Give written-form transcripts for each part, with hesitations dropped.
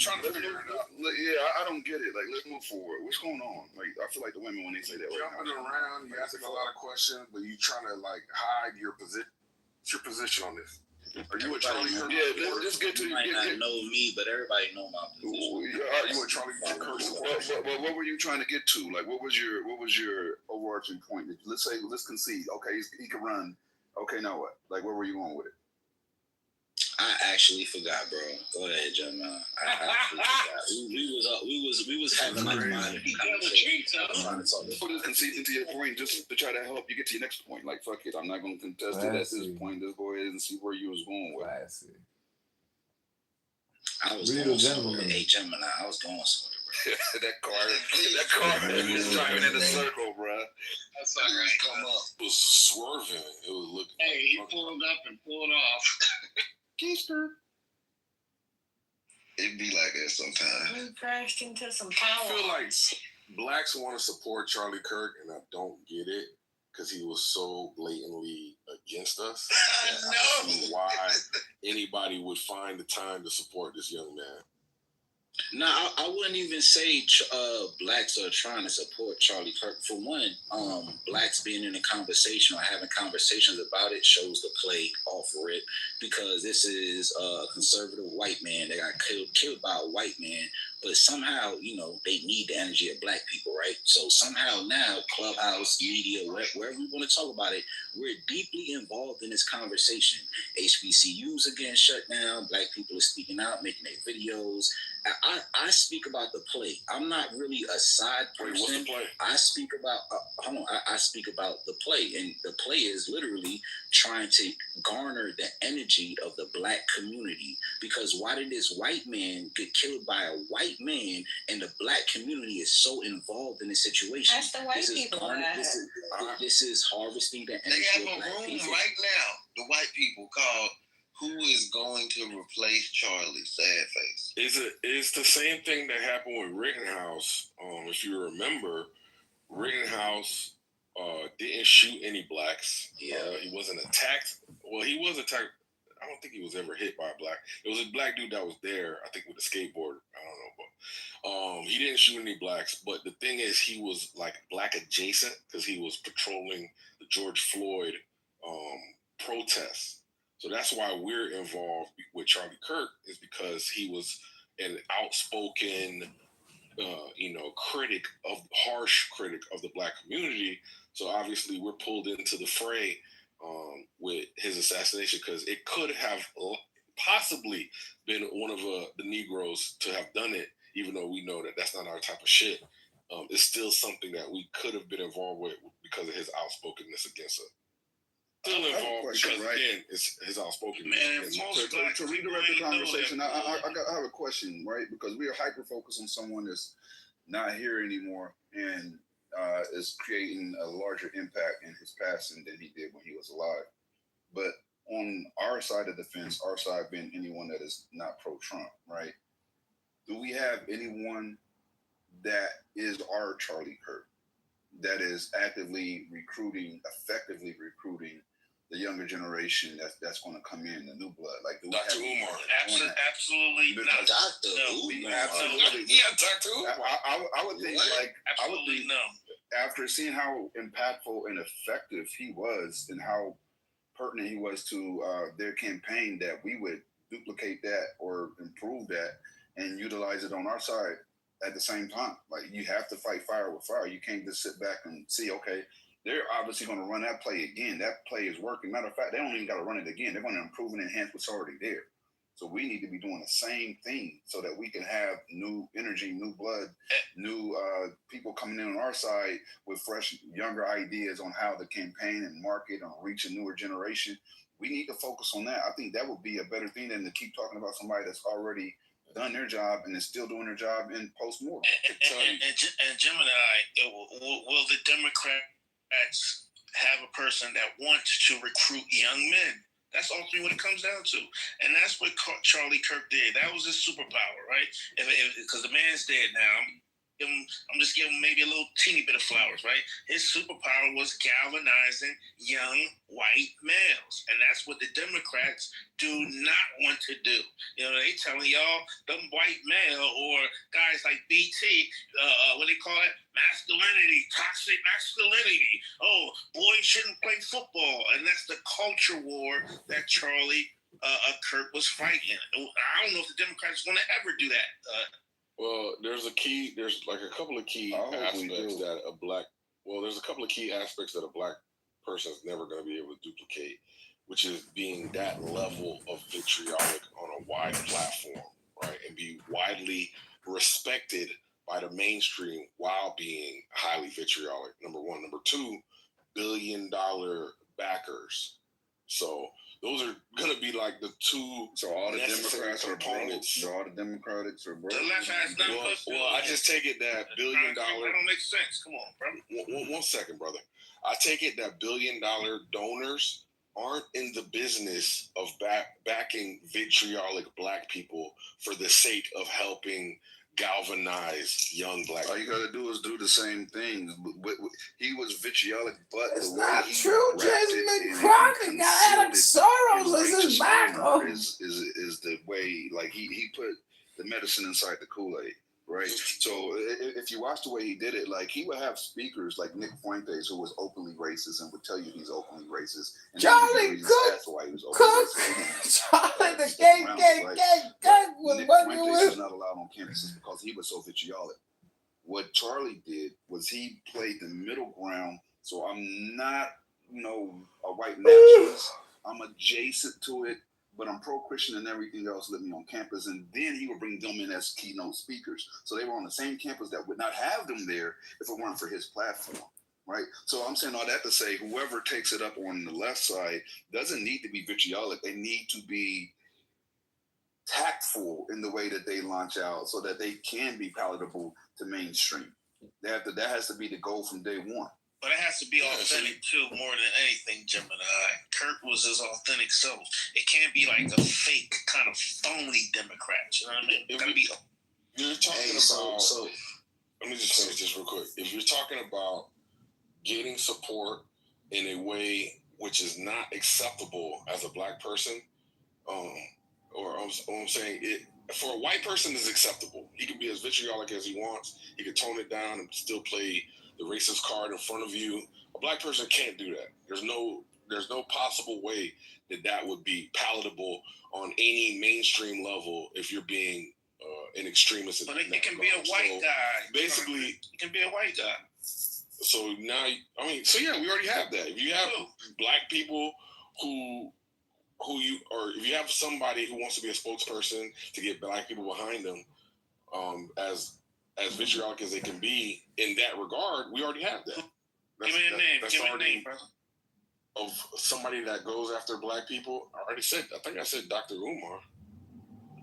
trying to figure it out. I don't get it. Like, let's move forward. What's going on? Like, I feel like the women when they say that. Jumping around, you asking a lot of questions, but you trying to like hide your position. What's your position on this? Are you a Charlie Kirk? Yeah, let's get to you. Might not know me, but everybody know my position. Are you a Charlie Kirk supporter? But what were you trying to get to? Like, what was your overarching point? Let's concede. Okay, he can run. Okay, now what? Like, where were you going with it? I actually forgot, bro. Go ahead, John. I actually forgot. We was having like mind conversation. Put it conceding to your point just to try to help you get to your next point. Like, fuck it, I'm not going to contest it at this point. Just go ahead and see where you was going with it. I was going somewhere. Hey, Gemini, I was going somewhere. that car is driving in a circle, bro. That's all right. Come up. It was swerving. It was looking. Hey, he pulled up and pulled off. Keister. It be like that sometimes. We crashed into some power. I feel like blacks want to support Charlie Kirk, and I don't get it because he was so blatantly against us. I don't see why anybody would find the time to support this young man. No, I wouldn't even say blacks are trying to support Charlie Kirk. For one, blacks being in a conversation or having conversations about it shows the play off rip, because this is a conservative white man that got killed by a white man, but somehow, they need the energy of black people, right? So somehow now, Clubhouse, media, wherever we want to talk about it, we're deeply involved in this conversation. HBCUs are getting shut down. Black people are speaking out, making their videos. I speak about the play. I'm not really a side person. What's the play? I speak about I speak about the play, and the play is literally trying to garner the energy of the black community. Because why did this white man get killed by a white man, and the black community is so involved in this situation? That's the white people. This is harvesting the energy. They have a room right now. The white people called "Who is going to replace Charlie?" Sad face. It's the same thing that happened with Rittenhouse. If you remember, Rittenhouse didn't shoot any blacks. Yeah, he wasn't attacked. Well, he was attacked. I don't think he was ever hit by a black. It was a black dude that was there, I think, with a skateboard. I don't know, but he didn't shoot any blacks. But the thing is, he was like black adjacent because he was patrolling the George Floyd protests. So that's why we're involved with Charlie Kirk, is because he was an outspoken, harsh critic of the black community. So obviously we're pulled into the fray with his assassination, because it could have possibly been one of the Negroes to have done it, even though we know that that's not our type of shit. It's still something that we could have been involved with because of his outspokenness against us. Still involved because, again, it's his outspoken. Man, to redirect the conversation, I have a question, right? Because we are hyper-focused on someone that's not here anymore and is creating a larger impact in his passing than he did when he was alive. But on our side of the fence, our side being anyone that is not pro-Trump, right? Do we have anyone that is our Charlie Kirk, that is actively effectively recruiting the younger generation that's going to come in, the new blood? Like, do we Dr. Umar? Absolutely not. Dr. Umar. Absolutely. Yeah, Dr. Umar. I would think, like, absolutely no. After seeing how impactful and effective he was and how pertinent he was to their campaign, that we would duplicate that or improve that and utilize it on our side at the same time. Like, you have to fight fire with fire. You can't just sit back and see, okay, they're obviously going to run that play again. That play is working. Matter of fact, they don't even got to run it again. They're going to improve and enhance what's already there. So we need to be doing the same thing so that we can have new energy, new blood, new people coming in on our side with fresh, younger ideas on how to campaign and market and reach a newer generation. We need to focus on that. I think that would be a better thing than to keep talking about somebody that's already done their job and is still doing their job in post-mortem. And Gemini, will the Democrats have a person that wants to recruit young men? That's ultimately what it comes down to. And that's what Charlie Kirk did. That was his superpower, right? Because the man's dead now. I'm just giving him maybe a little teeny bit of flowers, right? His superpower was galvanizing young white males, and that's what the Democrats do not want to do. You know, they telling y'all them white male or guys like BT, what they call it, masculinity, toxic masculinity. Oh, boys shouldn't play football, and that's the culture war that Charlie Kirk was fighting. I don't know if the Democrats want to ever do that. Well, there's like a couple of key aspects that a black. Well, there's a couple of key aspects that a black person is never going to be able to duplicate, which is being that level of vitriolic on a wide platform, right, and be widely respected by the mainstream while being highly vitriolic. Number one. Number two, billion-dollar backers. So those are going to be like the two. So all the Democrats are components. broke. All the Democrats are broke. The left has nothing but well, I just take it that $1 billion. That don't make sense. Come on, bro. One second, brother. I take it that $1 billion donors aren't in the business of backing vitriolic black people for the sake of helping galvanize young black people. All you gotta do is do the same thing. He was vitriolic, but It's the way not he true. Jasmine Crockett got Alex Soros as his backer. Is the way, like he put the medicine inside the Kool-Aid, right? So if you watch the way he did it, like he would have speakers like Nick Fuentes, who was openly racist and would tell you he's openly racist. And Charlie Cook, Charlie the gang was Nick working Fuentes was with. not allowed on campuses because he was so vitriolic. What Charlie did was he played the middle ground. So I'm not, a white nationalist. I'm adjacent to it, but I'm pro-Christian and everything else living on campus. And then he would bring them in as keynote speakers. So they were on the same campus that would not have them there if it weren't for his platform, right? So I'm saying all that to say whoever takes it up on the left side doesn't need to be vitriolic. They need to be tactful in the way that they launch out so that they can be palatable to mainstream. That has to be the goal from day one. But it has to be authentic too, more than anything, Gemini. Kirk was his authentic self. It can't be like a fake kind of phony Democrat. You know what I mean? It gotta be. You're talking about. So let me just finish this real quick. If you're talking about getting support in a way which is not acceptable as a black person, I'm saying it for a white person is acceptable. He can be as vitriolic as he wants. He can tone it down and still play the racist card in front of you. A black person can't do that. There's no possible way that would be palatable on any mainstream level if you're being an extremist. But it can be a white guy. Basically, it can be a white guy. So now, we already have that. If you have black people if you have somebody who wants to be a spokesperson to get black people behind them, as vitriolic as they can be in that regard, we already have that. Give me a name. Give me a name, bro. Of somebody that goes after black people. I think I said Dr. Umar.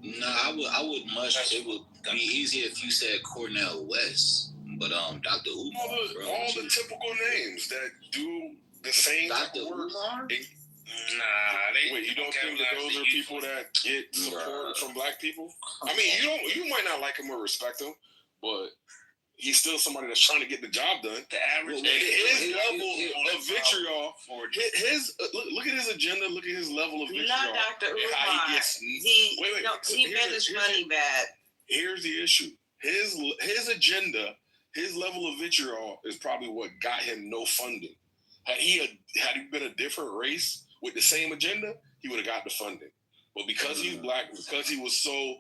No, I would much. It would be easier if you said Cornel West, but Dr. Umar. All the typical names that do the same Dr. work. Umar. Wait, you don't think that those are people that get support from black people? I mean, you might not like him or respect him, but he's still somebody that's trying to get the job done. The average his level of vitriol. Look at his agenda. Look at his level of vitriol. Not Dr. Umar. He bent his money bad. Here's the issue. His agenda, his level of vitriol is probably what got him no funding. Had he been a different race with the same agenda, he would have got the funding. But because he's black, because he was so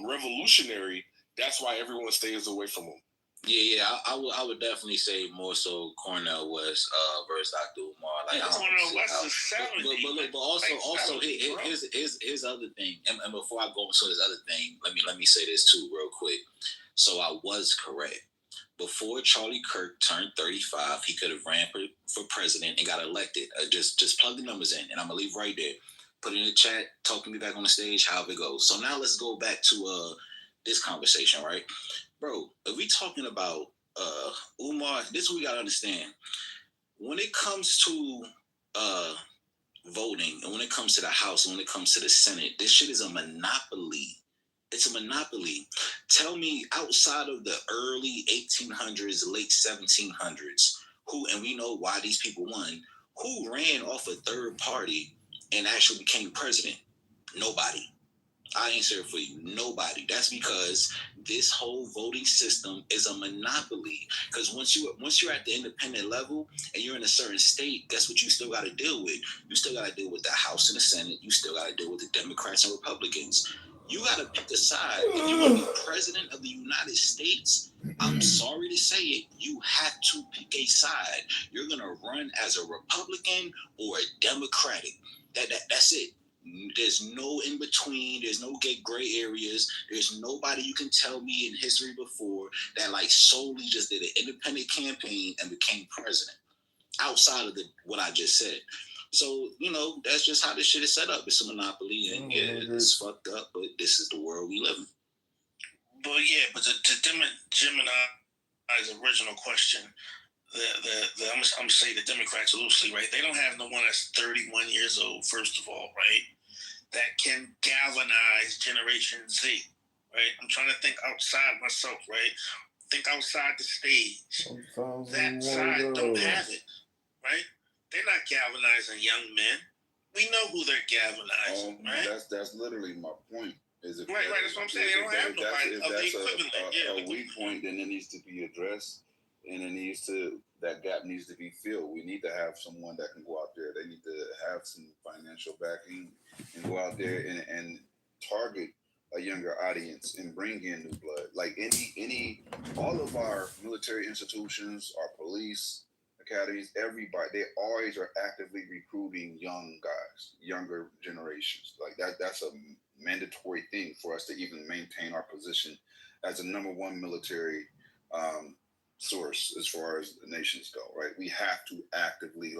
revolutionary, that's why everyone stays away from him. Yeah, I would definitely say more so Cornel West versus Dr. Umar. Cornel West is 70. But also his other thing, and before I go into this other thing, let me say this too real quick. So I was correct. Before Charlie Kirk turned 35, he could have ran for president and got elected. Just plug the numbers in, and I'm gonna leave right there. Put it in the chat. Talk to me back on the stage. However it goes. So now let's go back to this conversation, right, bro? If we talking about Umar, this is what we gotta understand. When it comes to voting, and when it comes to the House, and when it comes to the Senate, this shit is a monopoly. It's a monopoly. Tell me, outside of the early 1800s, late 1700s, who, and we know why these people won, who ran off a third party and actually became president? Nobody. I answer it for you. Nobody. That's because this whole voting system is a monopoly. Because once you're at the independent level and you're in a certain state, guess what you still got to deal with? You still got to deal with the House and the Senate. You still got to deal with the Democrats and Republicans. You got to pick a side. If you want to be president of the United States, I'm sorry to say it, you have to pick a side. You're gonna run as a Republican or a Democratic. That's it. There's no in between. There's no gray areas. There's nobody you can tell me in history before that like solely just did an independent campaign and became president outside of what I just said. So, that's just how this shit is set up. It's a monopoly, and it's fucked up, but this is the world we live in. But to Gemini's original question, I'm gonna say the Democrats loosely, right? They don't have no one that's 31 years old, first of all, right? That can galvanize Generation Z, right? I'm trying to think outside myself, right? Think outside the stage. That side don't have it, right? They're not galvanizing young men. We know who they're galvanizing, right? That's literally my point. Right, that's what I'm saying. They don't have nobody of the equivalent. A weak point, then it needs to be addressed, and that gap needs to be filled. We need to have someone that can go out there. They need to have some financial backing and go out there and target a younger audience and bring in new blood. Like all of our military institutions, our police academies, everybody, they always are actively recruiting young guys, younger generations. Like that's a mandatory thing for us to even maintain our position as a number one military source as far as the nations go, right? We have to actively,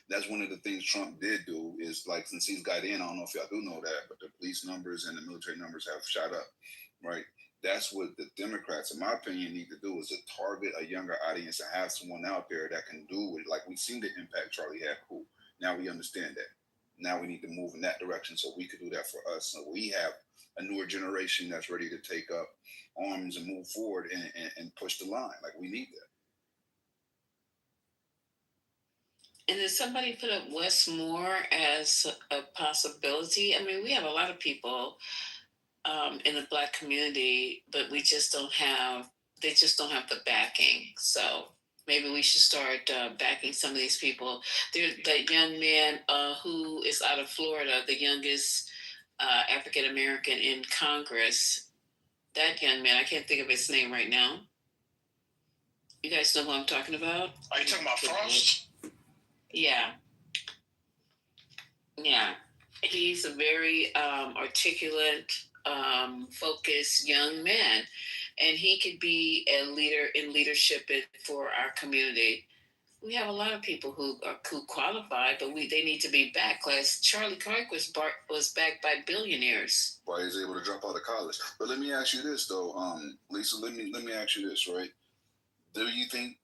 that's one of the things Trump did do is, since he's got in, I don't know if y'all do know that, but the police numbers and the military numbers have shot up, right? That's what the Democrats, in my opinion, need to do is to target a younger audience and have someone out there that can do it. Like we've seen the impact Charlie had. Cool. Now we understand that. Now we need to move in that direction so we could do that for us. So we have a newer generation that's ready to take up arms and move forward and push the line. Like we need that. And did somebody put up Wes Moore as a possibility? I mean, we have a lot of people in the Black community, but they just don't have the backing. So maybe we should start backing some of these people. There's that young man who is out of Florida, the youngest African American in Congress. That young man, I can't think of his name right now. You guys know who I'm talking about? Are you talking about Frost? Yeah. He's a very articulate, focused young man, and he could be a leader in leadership for our community. We have a lot of people who qualify, but they need to be backed. As Charlie Kirk was backed by billionaires. Why he's able to drop out of college? But let me ask you this though, Lisa. Let me ask you this, right? Do you think,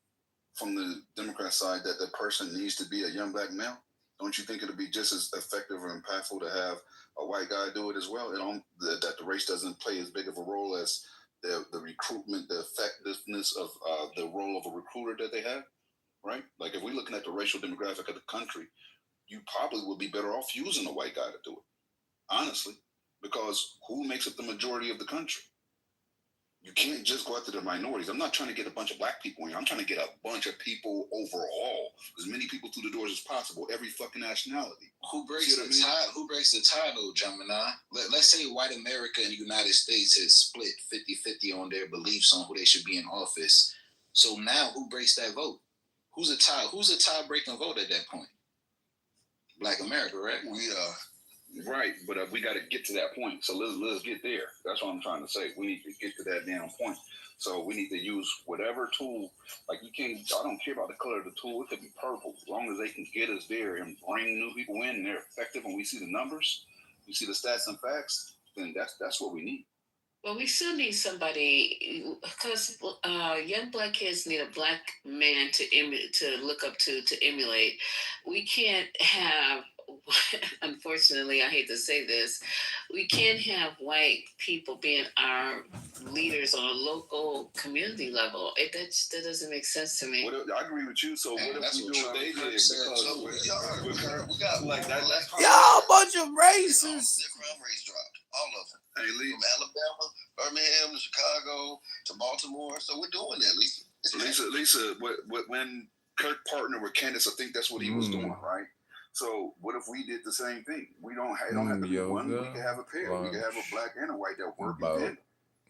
from the Democrat side, that the person needs to be a young Black male? Don't you think it'll be just as effective or impactful to have a white guy do it as well? That the race doesn't play as big of a role as the recruitment, the effectiveness of the role of a recruiter that they have, right? Like if we're looking at the racial demographic of the country, you probably would be better off using a white guy to do it, honestly, because who makes up the majority of the country? You can't just go after the minorities. I'm not trying to get a bunch of Black people in here. I'm trying to get a bunch of people overall, as many people through the doors as possible, every fucking nationality. Who breaks the tie? Who breaks the tie, though, Gemini? Let's say white America and the United States is split 50-50 on their beliefs on who they should be in office. So now, who breaks that vote? Who's a tie-breaking vote at that point? Black America, right? We Right, but we got to get to that point. So let's get there. That's what I'm trying to say. We need to get to that damn point. So we need to use whatever tool. Like I don't care about the color of the tool. It could be purple. As long as they can get us there and bring new people in and they're effective and we see the numbers, we see the stats and facts, then that's what we need. Well, we still need somebody, because young Black kids need a Black man to look up to emulate. We can't have, unfortunately, I hate to say this, we can't have white people being our leaders on a local community level. That doesn't make sense to me. I agree with you. So what if we do what they did? Because we got like that. That's Y'all a bunch of racists. Their crime rates dropped. All of them. Hey, Lee. From Alabama, Birmingham, to Chicago, to Baltimore. So we're doing that, Lisa. Lisa, when Kirk partnered with Candace, I think that's what he was doing, right? So what if we did the same thing? We don't have, it don't have to be one. We can have a pair. We can have a black and a white that work in tandem.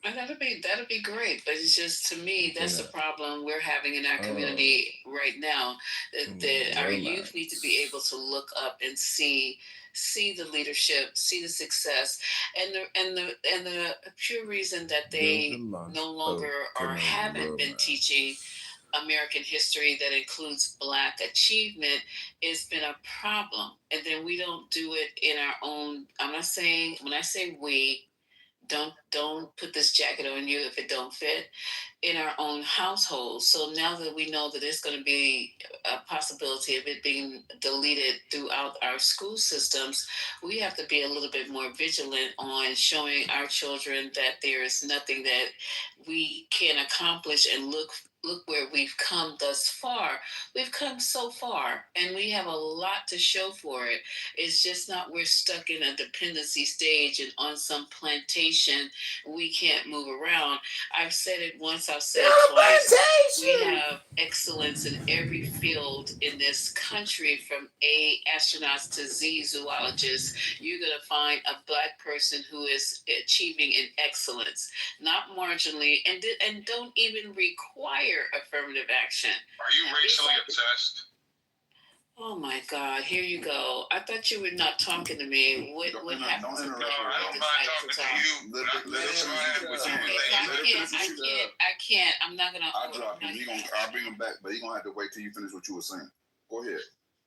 And that'd be great, but it's just, to me, that's the problem we're having in our community right now. That our youth need to be able to look up and see the leadership, see the success, and the pure reason that they no longer or haven't been teaching American history that includes Black achievement has been a problem. And then we don't do it in our own. I'm not saying, when I say we, don't put this jacket on you if it don't fit, in our own household. So now that we know that there's going to be a possibility of it being deleted throughout our school systems, we have to be a little bit more vigilant on showing our children that there is nothing that we can accomplish, and look where we've come thus far. We've come so far, and we have a lot to show for it. It's just not, we're stuck in a dependency stage and on some plantation. We can't move around. I've said it once, I've said it twice. We have excellence in every field in this country, from A, astronauts to Z, zoologists. You're going to find a Black person who is achieving in excellence, not marginally, and don't even require affirmative action. Are you racially obsessed? Oh my God! Here you go. I thought you were not talking to me. What happened? No, I don't mind talking to you. I can't. I'm not gonna. I'll drop him. I'll bring him back, but you're gonna have to wait till you finish what you were saying. Go ahead.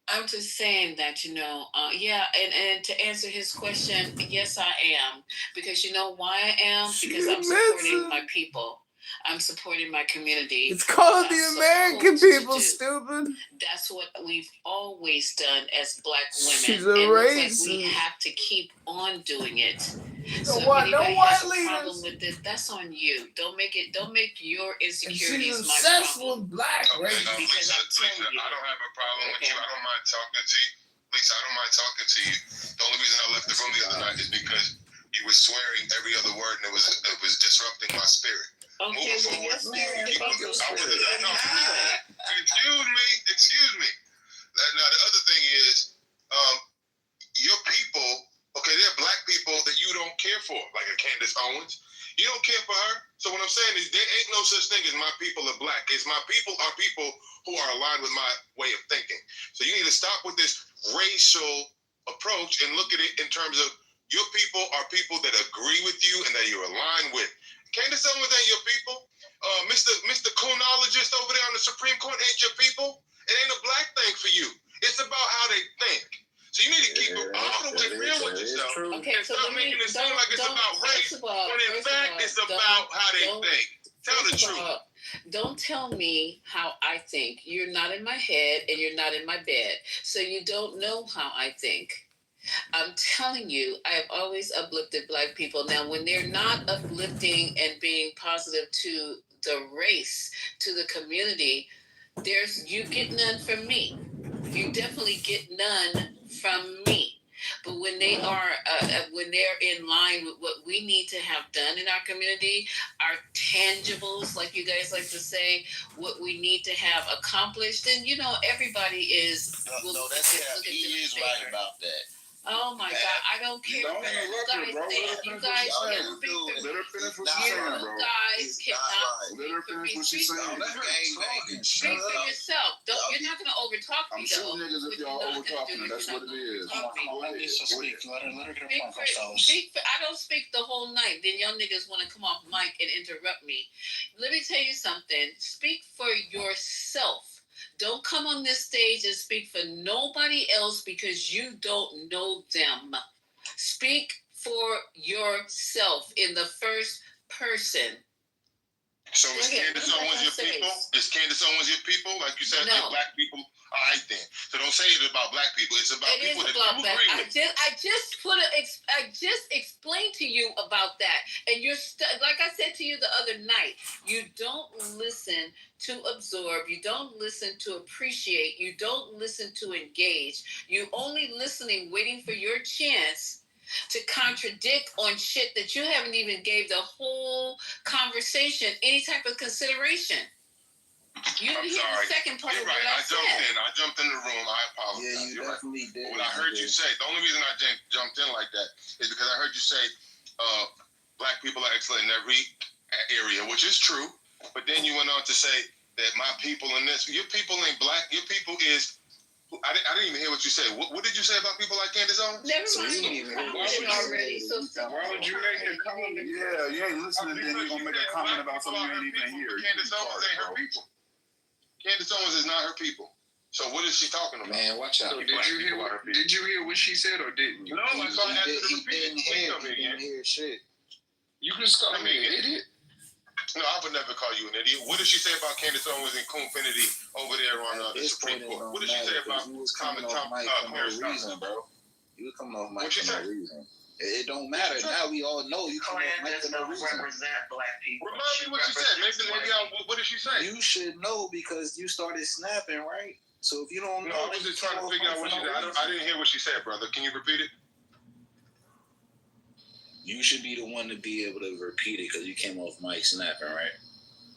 I'm just saying that, yeah, and to answer his question, yes, I am. Because you know why I am? Because I'm supporting my people. I'm supporting my community. It's called the American people, stupid. That's what we've always done as Black women. She's a racist. We have to keep on doing it. So if what? anybody No white has a leaders. problem with it, that's on you. Don't make your insecurities and she's my obsessed problem. with Black race. Lisa, I don't have a problem with you. I don't mind talking to you. Lisa, I don't mind talking to you. The only reason I left the room the other night is because you were swearing every other word, and it was disrupting my spirit. Okay, Moving forward, excuse me. Excuse me. Now the other thing is, your people. Okay, there are Black people that you don't care for, like a Candace Owens. You don't care for her. So what I'm saying is, there ain't no such thing as my people are Black. It's my people are people who are aligned with my way of thinking. So you need to stop with this racial approach and look at it in terms of your people are people that agree with you and that you're aligned with. Candace Owens ain't your people. Mr. Coonologist over there on the Supreme Court ain't your people. It ain't a Black thing for you. It's about how they think. So you need to keep it all the way real with yourself. Okay, and stop making it seem like it's about race, when in fact it's about how they think. Tell the truth. Don't tell me how I think. You're not in my head and you're not in my bed. So you don't know how I think. I'm telling you, I have always uplifted Black people. Now, when they're not uplifting and being positive to the race, to the community, you get none from me. You definitely get none from me. But when they are, when they're in line with what we need to have done in our community, our tangibles, like you guys like to say, what we need to have accomplished, then everybody is. No, that's he is right about that. Oh my God! I don't care what you guys think. You guys can speak for me. Let her finish what You she's saying, bro. guys cannot Let her finish what she's saying. speak for yourself. You're not gonna overtalk me, I'm shooting though. niggas if y'all over talking her. That's what it is. Let her get her point, fellas. I don't speak the whole night. Then y'all niggas want to come off mic and interrupt me. Let me tell you something. Speak for yourself. Don't come on this stage and speak for nobody else because you don't know them. Speak for yourself in the first person. So is Candace Owens your people? Is Candace Owens your people? Like you said, No. Black people All right then. So don't say it about black people. It's about It people is that about you that. agree I just explained to you about that, and you're like I said to you the other night. You don't listen to absorb. You don't listen to appreciate. You don't listen to engage. You only listening, waiting for your chance to contradict on shit that you haven't even gave the whole conversation any type of consideration. You didn't hear the second part You're of what right. I said. I jumped in the room. I apologize. Yeah, you You're definitely right. did. What I heard you say, the only reason I jumped in like that is because I heard you say black people are excellent in every area, which is true. But then you went on to say that my people in this, your people ain't black. Your people is. I didn't even hear what you said. What did you say about people like Candace Owens? Never So mind. you didn't even hear Why would you already? So Why would you make a comment? Yeah, you ain't listening, then you're gonna make a comment about something you ain't even hear. Candace Owens ain't her people. Candace Owens is not her people. So what is she talking about? Man, watch out. So did you hear what she said or didn't you? No, I saw I asked her to He repeat it. didn't hear shit. You can just call me an idiot. No, I would never call you an idiot. What did she say about Candace Owens and Coonfinity over there on the Supreme Court? What did she say about Coming off mic for no reason, bro? You were coming off mic for no reason. It don't matter. Now we all know you come off mic for no reason. Represent black people. Remind me what she said. What did she say? You should know because you started snapping, right? So if you don't know, I was just trying to figure out what she said. I didn't hear what she said, brother. Can you repeat it? You should be the one to be able to repeat it because you came off mic snapping, right?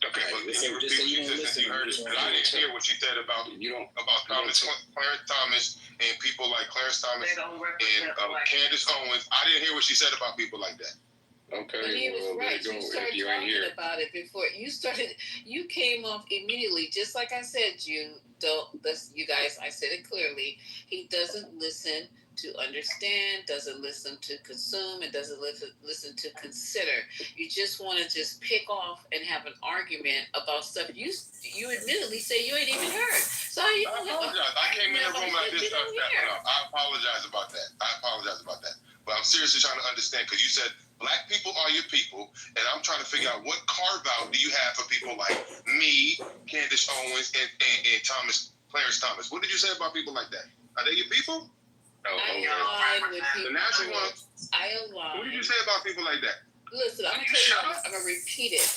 Okay, but Right, can you repeat just so what you she don't said since you heard it? Because I didn't hear what she said about Clarence Thomas and people like Clarence Thomas and Candace Owens. I didn't hear what she said about people like that. Okay, but he was right. you You started talking about it before you started. You came off immediately, just like I said. You guys. I said it clearly. He doesn't listen to understand, doesn't listen to consume, and doesn't listen to consider. You just want to just pick off and have an argument about stuff you admittedly say you ain't even heard. So you I apologize. I came in the room and I did start stepping up. I apologize about that. But I'm seriously trying to understand because you said black people are your people, and I'm trying to figure out what carve out do you have for people like me, Candace Owens, and Clarence Thomas. What did you say about people like that? Are they your people? I align with people. I align. What did you say about people like that? Listen, I'm gonna tell you. I'm gonna repeat it.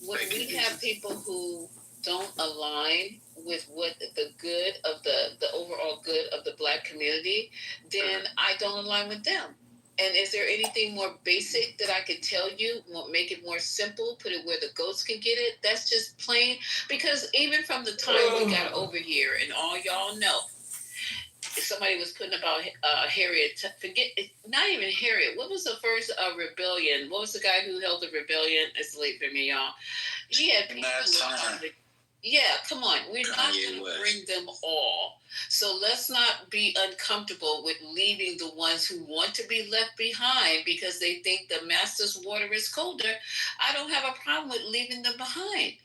When we have people who don't align with what the good of the overall good of the black community, then I don't align with them. And is there anything more basic that I could tell you? Make it more simple, put it where the goats can get it? That's just plain. Because even from the time we got over here, and all y'all know, somebody was putting about Harriet. Not even Harriet. What was the first rebellion? What was the guy who held the rebellion? It's late for me, y'all. He had people. Yeah, come on. We're not going to bring them all. So let's not be uncomfortable with leaving the ones who want to be left behind because they think the master's water is colder. I don't have a problem with leaving them behind.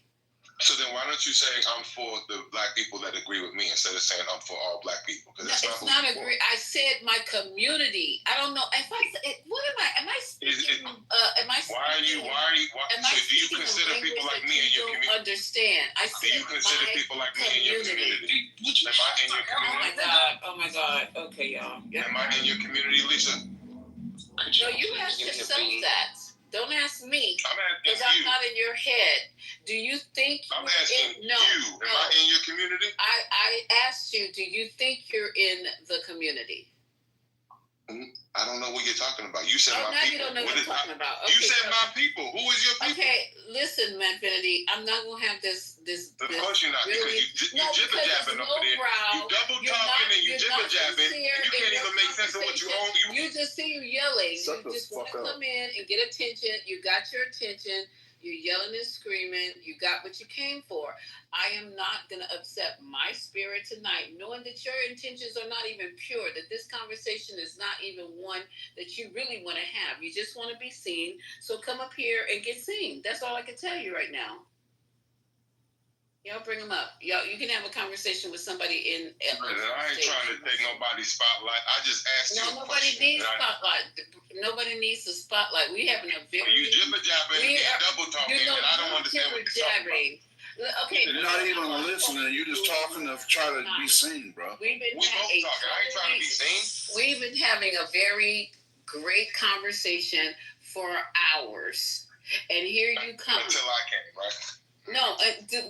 So then why don't you say I'm for the black people that agree with me instead of saying I'm for all black people? Because that's it's not agree. I said my community. I don't know if what am I speaking? Why are you? So do you consider people like me in your community? Understand? I said do you consider people like me in your community? Am I in your community? Oh my God. Okay, y'all. Am I in your community, Lisa? No, you ask yourself that. Don't ask me. I'm asking because I'm not in your head. Do you think I'm asking you? Am I in your community? I asked you, do you think you're in the community? I don't know what you're talking about. You said my now people. You don't know what I'm talking about. Okay, you said my people. Who is your people? Okay, listen, Manfinity, I'm not gonna have this. Of course you're not, really, because you jibber jabbing over there. You double talking and you jibber jabbing, and you can't even make sense of what you own. You just see you yelling. You just want to come in and get attention. You got your attention. You're yelling and screaming. You got what you came for. I am not going to upset my spirit tonight, knowing that your intentions are not even pure, that this conversation is not even one that you really want to have. You just want to be seen. So come up here and get seen. That's all I can tell you right now. Y'all bring them up. Y'all, you can have a conversation with somebody in. I ain't trying to take nobody's spotlight. I just asked you a nobody question. Needs spotlight. Nobody needs the spotlight. We having a very. You jibber jabbing and double talking, and I don't understand what you're talking about. Okay. You're not even listening. You're just talking to try to be seen, bro. We've been We both talking. I ain't trying to be seen. We've been having a very great conversation for hours, and here you come. Until I came, right? No,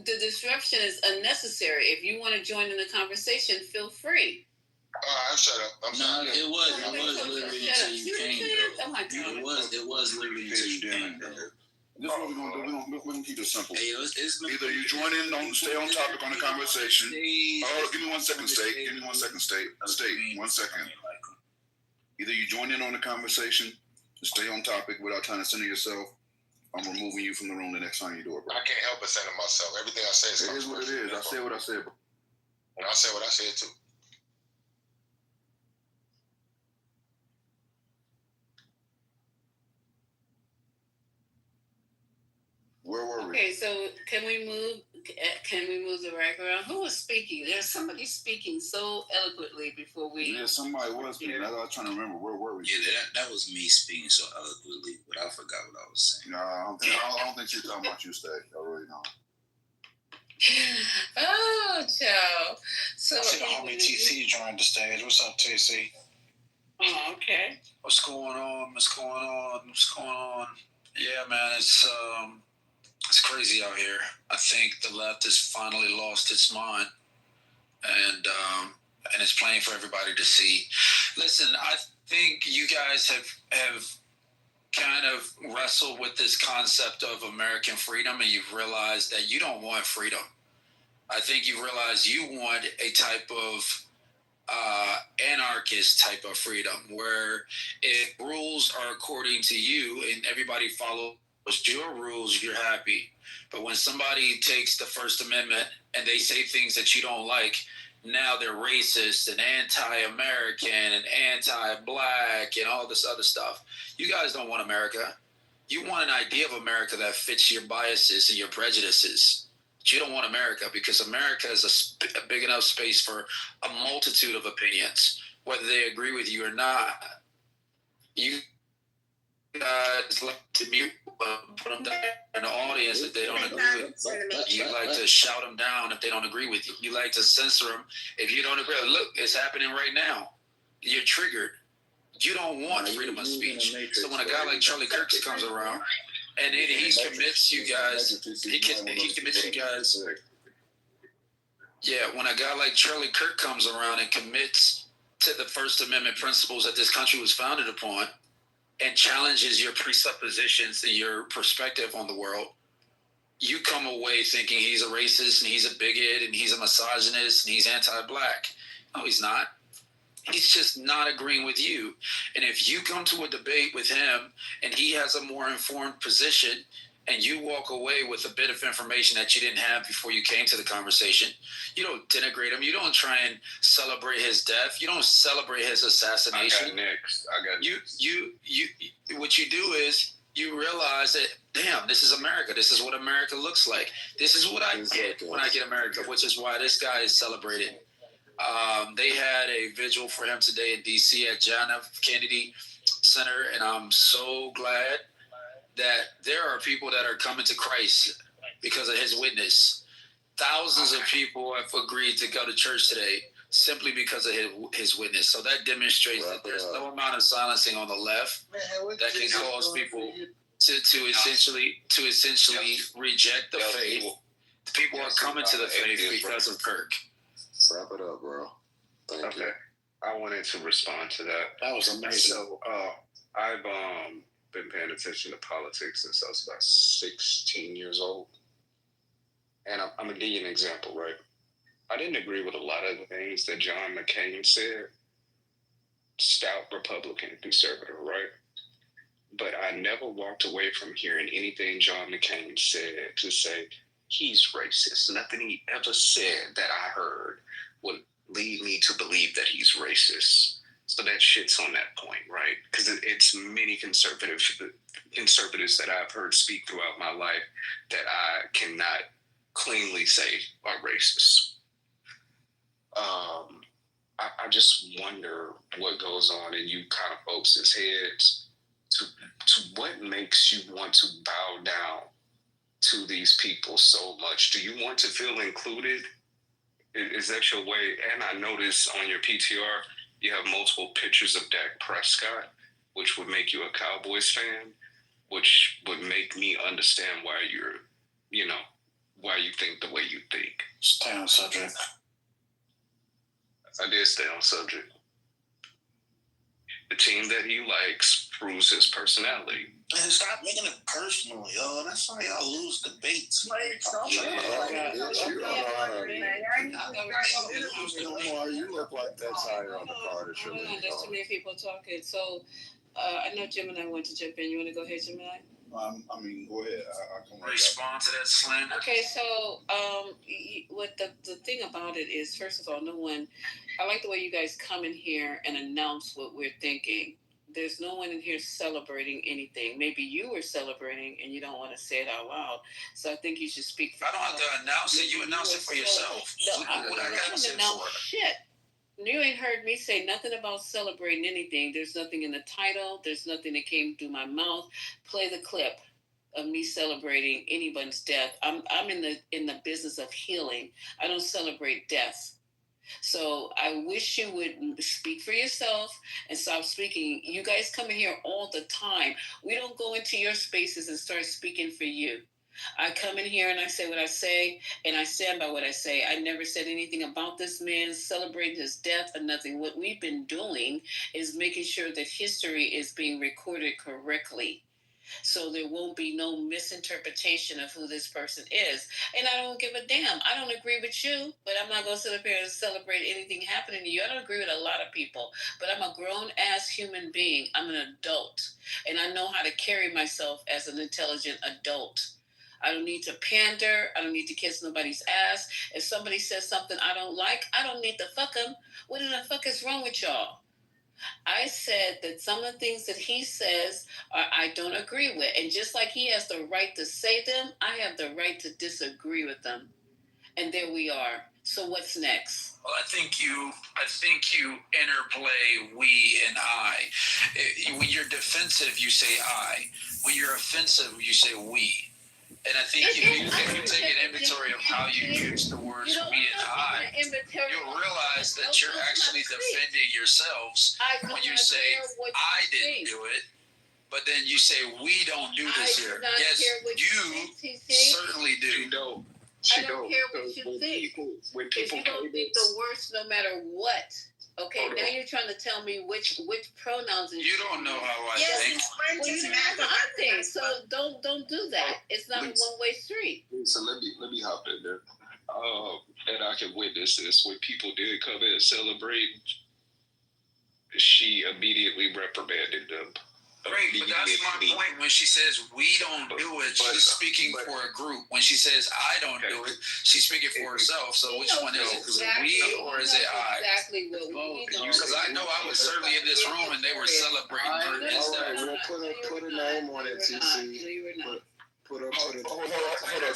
the disruption is unnecessary. If you want to join in the conversation, feel free. I'm shut up. I'm sorry. It was literally until you came, though. Oh my God. It was literally until you came, though. This is what we're gonna do. We're gonna keep it simple. Hey, it's Either you join in, stay on topic on the conversation. Oh, give me 1 second, State. Give me 1 second, State. State, 1 second. Either you join in on the conversation, stay on topic without trying to center yourself. I'm removing you from the room the next time you do it, bro. I can't help but center myself. Everything I say It is what it is. I said what I said, bro. And I said what I said too. Where were we? Okay, so can we move the rack around? Who was speaking? There's somebody speaking so eloquently before we. Yeah, somebody was speaking. I was trying to remember. Where were we? Yeah, that was me speaking so eloquently, but I forgot what I was saying. No, I don't think she's talking about you, Stay. I really don't. Oh, child. So I see the homie TC joined the stage. What's up, TC? Oh, okay. What's going on? Yeah, man, it's crazy out here. I think the left has finally lost its mind, and it's plain for everybody to see. Listen, I think you guys have kind of wrestled with this concept of American freedom, and you've realized that you don't want freedom. I think you realize you want a type of anarchist type of freedom, where if rules are according to you and everybody follows your rules, you're happy. But when somebody takes the First Amendment and they say things that you don't like, now they're racist and anti-American and anti-black and all this other stuff. You guys don't want America. You want an idea of America that fits your biases and your prejudices. But you don't want America, because America is a big enough space for a multitude of opinions, whether they agree with you or not. You guys like to mute, put them down in the audience if they don't agree with you. You like to shout them down if they don't agree with you. You like to censor them if you don't agree. Look, it's happening right now. You're triggered. You don't want freedom of speech. So when a guy like Charlie Kirk comes around and then he commits you guys, he commits you guys. Yeah, when a guy like Charlie Kirk comes around and commits to the First Amendment principles that this country was founded upon, and challenges your presuppositions and your perspective on the world, you come away thinking he's a racist and he's a bigot and he's a misogynist and he's anti-black. No, he's not. He's just not agreeing with you. And if you come to a debate with him and he has a more informed position, and you walk away with a bit of information that you didn't have before you came to the conversation, you don't denigrate him. You don't try and celebrate his death. You don't celebrate his assassination. I got next. You what you do is you realize that, damn, this is America. This is what America looks like. This is what I get when I get America, which is why this guy is celebrated. They had a vigil for him today in D.C. at John F. Kennedy Center, and I'm so glad that there are people that are coming to Christ because of his witness. Thousands of people have agreed to go to church today simply because of his witness. So that demonstrates that there's no amount of silencing on the left that can cause people to essentially reject the faith. People are coming to the faith because of Kirk. Wrap it up, bro. Thank you. I wanted to respond to that. That was amazing. So I've been paying attention to politics since I was about 16 years old. And I'm going to give you an example, right? I didn't agree with a lot of the things that John McCain said. Stout Republican conservative, right? But I never walked away from hearing anything John McCain said to say he's racist. Nothing he ever said that I heard would lead me to believe that he's racist. So that shit's on that point, right? Because it's many conservatives that I've heard speak throughout my life that I cannot cleanly say are racist. I just wonder what goes on in you kind of folks' heads to what makes you want to bow down to these people so much. Do you want to feel included? Is that your way? And I notice on your PTR, you have multiple pictures of Dak Prescott, which would make you a Cowboys fan, which would make me understand why why you think the way you think. Stay on subject. I did stay on subject. The team that he likes proves his personality. And stop making it personal, yo. That's how y'all lose debates. You look like that's higher on the card. Hold on, there's too many people talking. So, I know Jim and I want to jump in. You want to go ahead, Jim and I? I mean, go ahead. I can Respond to that slander. Okay, so what the thing about it is, first of all, no one. I like the way you guys come in here and announce what we're thinking. There's no one in here celebrating anything. Maybe you were celebrating and you don't want to say it out loud. So I think you should speak for I don't have to announce it. You announce it for yourself. No, I don't announce shit. You ain't heard me say nothing about celebrating anything. There's nothing in the title. There's nothing that came through my mouth. Play the clip of me celebrating anyone's death. I'm in the business of healing. I don't celebrate death. So I wish you would speak for yourself and stop speaking. You guys come in here all the time. We don't go into your spaces and start speaking for you. I come in here and I say what I say, and I stand by what I say. I never said anything about this man celebrating his death or nothing. What we've been doing is making sure that history is being recorded correctly, so there won't be no misinterpretation of who this person is. And I don't give a damn. I don't agree with you, but I'm not going to sit up here and celebrate anything happening to you. I don't agree with a lot of people, but I'm a grown-ass human being. I'm an adult, and I know how to carry myself as an intelligent adult. I don't need to pander. I don't need to kiss nobody's ass. If somebody says something I don't like, I don't need to fuck them. What in the fuck is wrong with y'all? I said that some of the things that he says I don't agree with. And just like he has the right to say them, I have the right to disagree with them. And there we are. So what's next? Well, I think you interplay we and I. When you're defensive, you say I. When you're offensive, you say we. And I think if you take an inventory of how you use the words we and I, you'll realize that you're actually defending yourselves when you say I didn't do it, but then you say we don't do this here. Yes, you certainly do. I don't care what you think. If you don't think the worst no matter what. Okay, now you're trying to tell me which pronouns. You don't know how I think. Well, you know how I think, so don't do that. It's not a one-way street. So let me hop in there. And I can witness this. When people did come in and celebrate, she immediately reprimanded them. Great, but that's my point. When she says we don't do it, she's speaking for a group. When she says I don't do it, she's speaking for herself. So which one is it? Is it we or is it I? Exactly what we do. Because I know I was certainly in this room and they were celebrating her death. Well, put a name on it, TC. Hold on.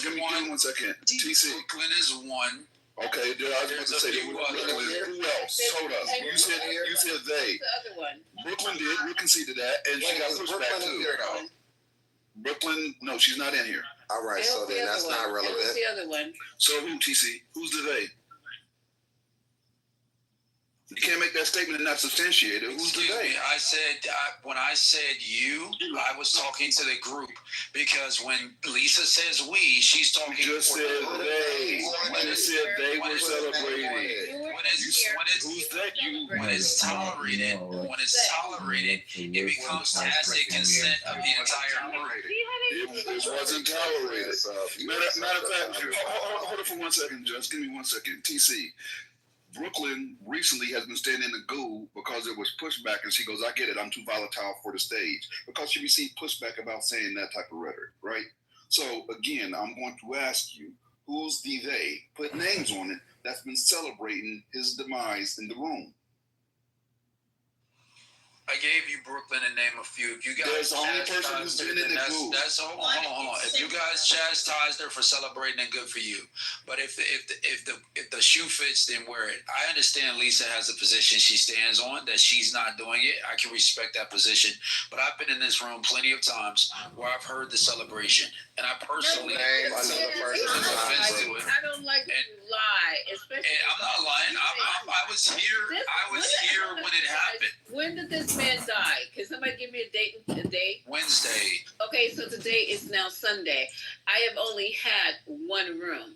Give me 1 second. TC. Brooklyn is one. Okay, I was about to say who else? Hold up. You said they. The other one. Brooklyn did. We conceded that, and she got pushed back too. Brooklyn, no, she's not in here. All right, so then that's not relevant. Who's the other one? So who, TC? Who's the they? You can't make that statement and not substantiate it. Who's the they? I said, when I said you, I was talking to the group, because when Lisa says we, she's talking. You just said they. You said they were celebrating. When it's tolerated, it becomes tacit consent of the entire group. It wasn't tolerated. Matter of fact, hold it for 1 second, Just give me 1 second. TC. Brooklyn recently has been staying in the goo because it was pushback, and she goes, I get it, I'm too volatile for the stage. Because she received pushback about saying that type of rhetoric, right? So again, I'm going to ask you, who's the they? Put names on it that's been celebrating his demise in the room. I gave you Brooklyn and name a few. If you guys There's the only person who's been in the group. Hold on. If you guys chastised her for celebrating, then good for you. But if the shoe fits, then wear it. I understand Lisa has a position she stands on that she's not doing it. I can respect that position. But I've been in this room plenty of times where I've heard the celebration. and I personally name another person. took offense to it. I don't like to lie, especially. And I'm not lying. I was here. I was here when it happened. When did this man die? Can somebody give me a date? Wednesday. Okay, so today is now Sunday. I have only had one room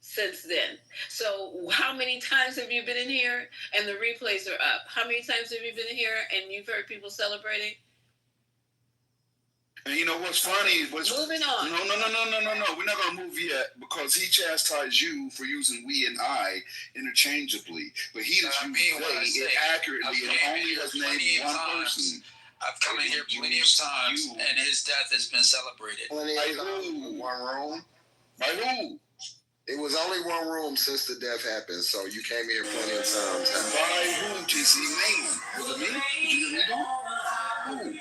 since then. So how many times have you been in here? And the replays are up. How many times have you been in here and you've heard people celebrating? And you know what's funny? Moving on. No. We're not gonna move yet because he chastised you for using we and I interchangeably, but he just used they accurately and only has named one person. I've come in here plenty of times, and his death has been celebrated. By who? One room? By who? It was only one room since the death happened, so you came here plenty of times. By who, TC? Name him. Was it me? Did you hear me? Who?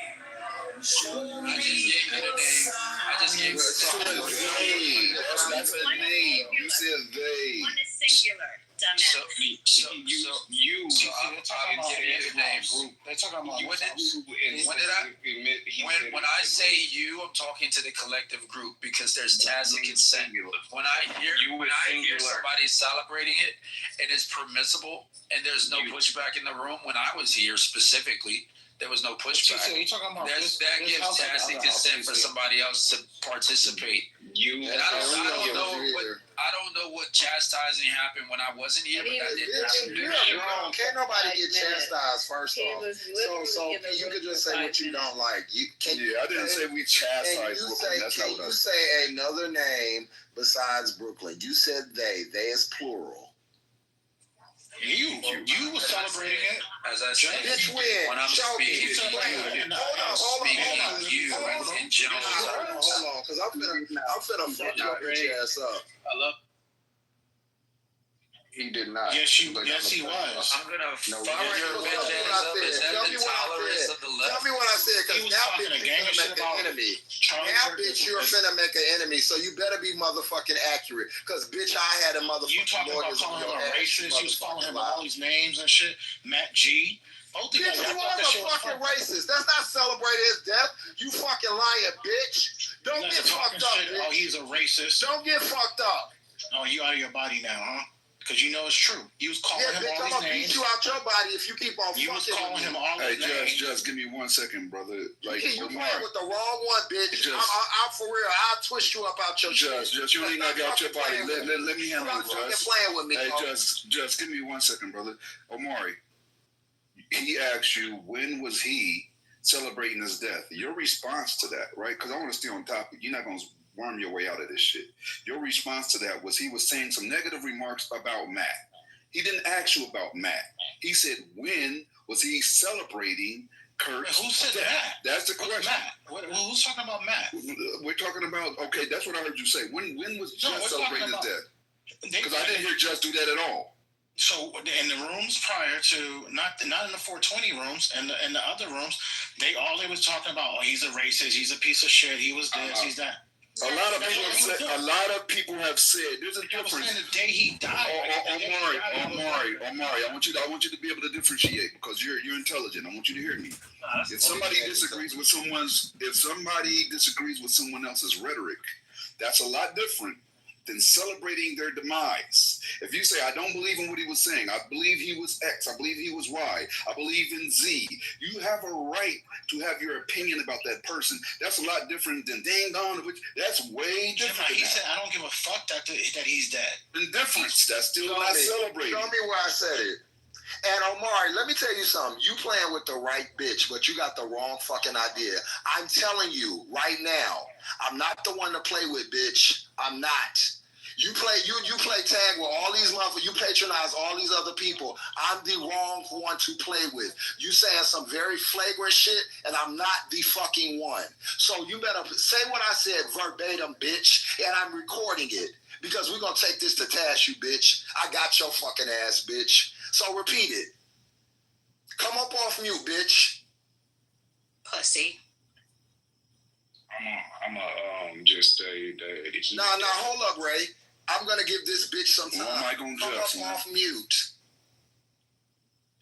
I just gave you the name. I just gave you the name. That's a name. You said they. One is singular. Dumbass. I'll give you the name. They're talking about when I say you, I'm talking to the collective group because there's tacit consent. When I hear somebody celebrating it and it's permissible and there's no pushback in the room, when I was here specifically, there was no pushback. You're talking about that gives tacit consent for somebody else to participate. I don't know what chastising happened when I wasn't here, but that didn't happen. You're wrong. Can't nobody get chastised first off. So you could just say what you don't like. I didn't say we chastised Brooklyn. Can you say another name besides Brooklyn? You said they. They is plural. You were celebrating it. As I said, bitch, when I'm speaking, hold on, you in general. Hold on, because I'm finna fuck your bitch ass up. I love. He did not. Yes, he was. I'm gonna Tell fire your bitch ass up. Is that the tolerance of the left? Tell me what I said, because now bitch, you're finna make an enemy. Now bitch, you're finna make an enemy, so you better be motherfucking accurate. Because bitch, I had a motherfucking You talking about calling him a racist? You was calling him all these names and shit. Matt G. Both of bitch, you was a fucking racist. That's not celebrating his death. You fucking lying, bitch. Don't get fucked up, bitch. Oh, he's a racist. Don't get fucked up. Oh, you out of your body now, huh? Because you know it's true. You was calling him all these names. Beat you out your body if you keep on fucking. You was calling him all these names. Just give me 1 second, brother. Like you playing with the wrong one, bitch. I'm for real. I'll twist you up out your shit. Just you ain't got out your body. Let me handle it, Just playing with me. Hey, just give me 1 second, brother. Omari, he asked you when was he celebrating his death. Your response to that, right? Because I want to stay on topic. You're not going to worm your way out of this shit. Your response to that was he was saying some negative remarks about Matt. He didn't ask you about Matt. He said when was he celebrating Kurt's Who said death? that? That's the question. Matt? Who's talking about Matt? We're talking about, okay, that's what I heard you say. When was Just celebrating his death? Because I didn't hear Just do that at all. So in the rooms prior to not in the 420 rooms and in the other rooms, they was talking about, oh, he's a racist, he's a piece of shit, he was this, he's that. A lot of people have said there's a difference. The day he died. Omari, I want you to be able to differentiate because you're intelligent. I want you to hear me. If somebody disagrees with someone else's rhetoric, that's a lot different than celebrating their demise. If you say, I don't believe in what he was saying, I believe he was X, I believe he was Y, I believe in Z, you have a right to have your opinion about that person. That's a lot different than dang on, which that's way different. He said, I don't give a fuck that he's dead. Indifference, that's still not celebrating. Show me where I said it. And Omari, let me tell you something. You playing with the right bitch, but you got the wrong fucking idea. I'm telling you right now, I'm not the one to play with, bitch. I'm not. You play tag with all these motherfuckers. You patronize all these other people. I'm the wrong one to play with. You saying some very flagrant shit, and I'm not the fucking one. So you better say what I said verbatim, bitch, and I'm recording it because we're gonna take this to task, you bitch. I got your fucking ass, bitch. So repeat it. Come up off mute, bitch. Pussy. I'm just say that he. Nah, hold up, Ray. I'm gonna give this bitch some time. Come up off mute.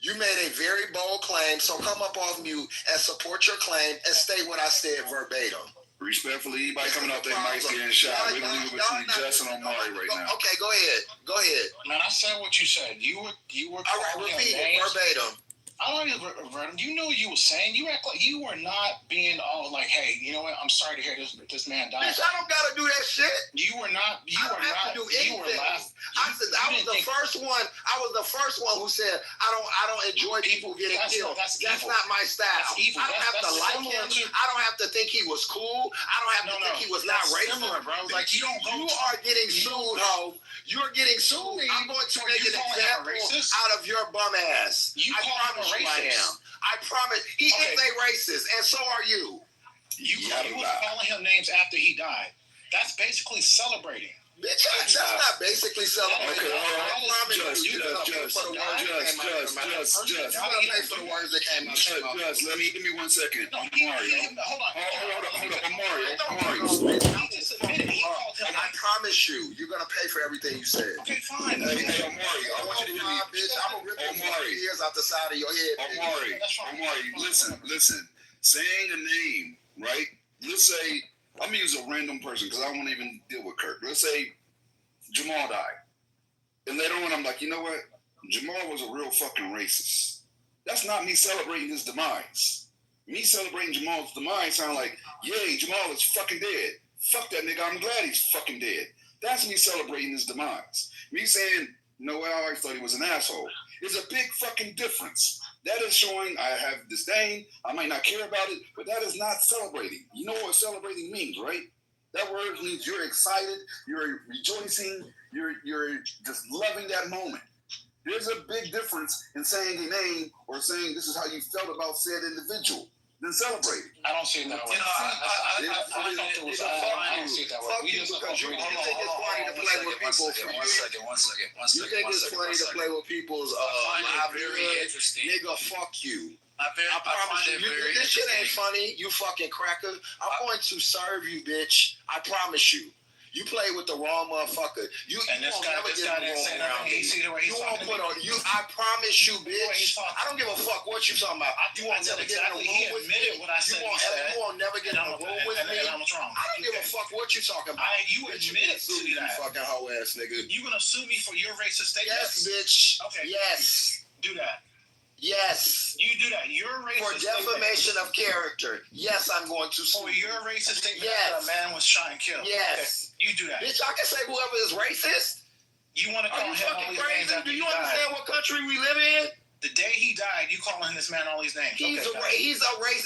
You made a very bold claim, so come up off mute and support your claim and state what I said verbatim. Respectfully, anybody coming out there might getting shot. We're gonna leave it between Jess and Omari right now. Okay, go ahead. Go ahead. Man, I said what you said. You were. All right, repeat it verbatim. I don't even verbatim. You know what you were saying. You act like you were not being all like, "Hey, you know what? I'm sorry to hear this man died." Bitch, I don't gotta do that shit. You were not. You I don't were have not. to do anything. You were last. I was the first one. I was the first one who said I don't enjoy people getting killed. That's not my style. Evil. I don't have to like him. I don't have to think he was cool. I don't have to think he was not racist. Similar, bro. Like you don't. You are getting sued, ho. You're getting sued. I'm going to make an example out of your bum ass. I promise you I am. I promise. He is a racist, and so are you. You was calling him names after he died. That's basically celebrating. Bitch, that's not basically celebrating. Okay, I promise you. Just, let me 1 second. Omari. I promise you, you're gonna pay for everything you said. Okay, fine. Hey, Omari, I want you to hear me. Bitch, I'm gonna rip your ears out the side of your head. Omari, listen. Saying a name, right? Let's say, I'm gonna use a random person because I won't even deal with Kirk. Let's say Jamal died. And later on, I'm like, you know what? Jamal was a real fucking racist. That's not me celebrating his demise. Me celebrating Jamal's demise sound like, yay, Jamal is fucking dead. Fuck that nigga, I'm glad he's fucking dead. That's me celebrating his demise. Me saying, no, I always thought he was an asshole. There's a big fucking difference. That is showing I have disdain. I might not care about it, but that is not celebrating. You know what celebrating means, right? That word means you're excited, you're rejoicing, you're just loving that moment. There's a big difference in saying a name or saying this is how you felt about said individual than celebrating. I don't see it that way. I don't see it that way. We just because you think it's funny to play with people. One second. You think it's funny to play with people's livelihood? Nigga, fuck you. I promise you, this shit ain't funny, you fucking cracker. I'm going to serve you, bitch. I promise you. You play with the wrong motherfucker. And this guy didn't say nothing. He see the way he's talking. I promise you, bitch. I don't give a fuck what you talking about. You won't never get in a room with me. He admitted what I said. You won't never get in a room with me. I don't give a fuck what you talking about. You admitted to that. You fucking hoe ass nigga. You gonna sue me for your racist statements? Yes, bitch. Okay. Yes. Do that. Yes. You do that. You're racist. For defamation of character. Yes, I'm going to sue. For your racist statement that a man was shot and killed. Yes. Okay. You do that. Bitch, I can say whoever is racist. You want to call him all these names after he died? Do you understand what country we live in? The day he died, you calling this man all these names. He's a race,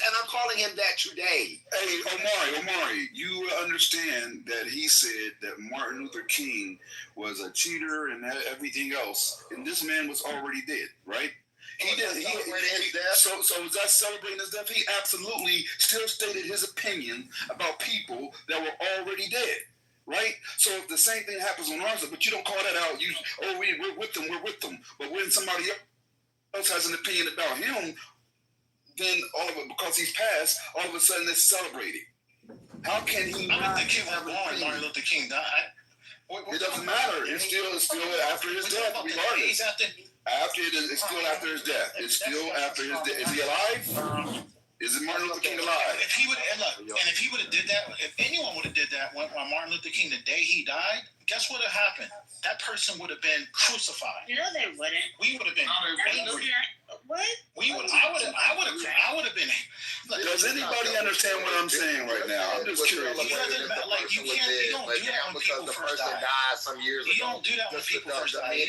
and I'm calling him that today. Hey, Omari, you understand that he said that Martin Luther King was a cheater and everything else, and this man was already dead, right? He did. His death. So was that celebrating his death? He absolutely still stated his opinion about people that were already dead, right? So if the same thing happens on ours, but you don't call that out, we're with them. But when somebody else has an opinion about him, then all of it, because he's passed, all of a sudden it's celebrating. How can he not have an opinion? Martin Luther King died. It doesn't matter. It's still after his death, regardless. It's still after his death. It's still after his death. Is he alive? Is it Martin Luther King alive? If he would have did that, if anyone would have did that when Martin Luther King, the day he died, guess what would have happened? That person would have been crucified. No, they wouldn't. We would have been angry. What? I would have been. Does anybody understand what I'm saying right now? I'm just curious. You don't do that when people first die. Some years ago. You don't do that when people first die.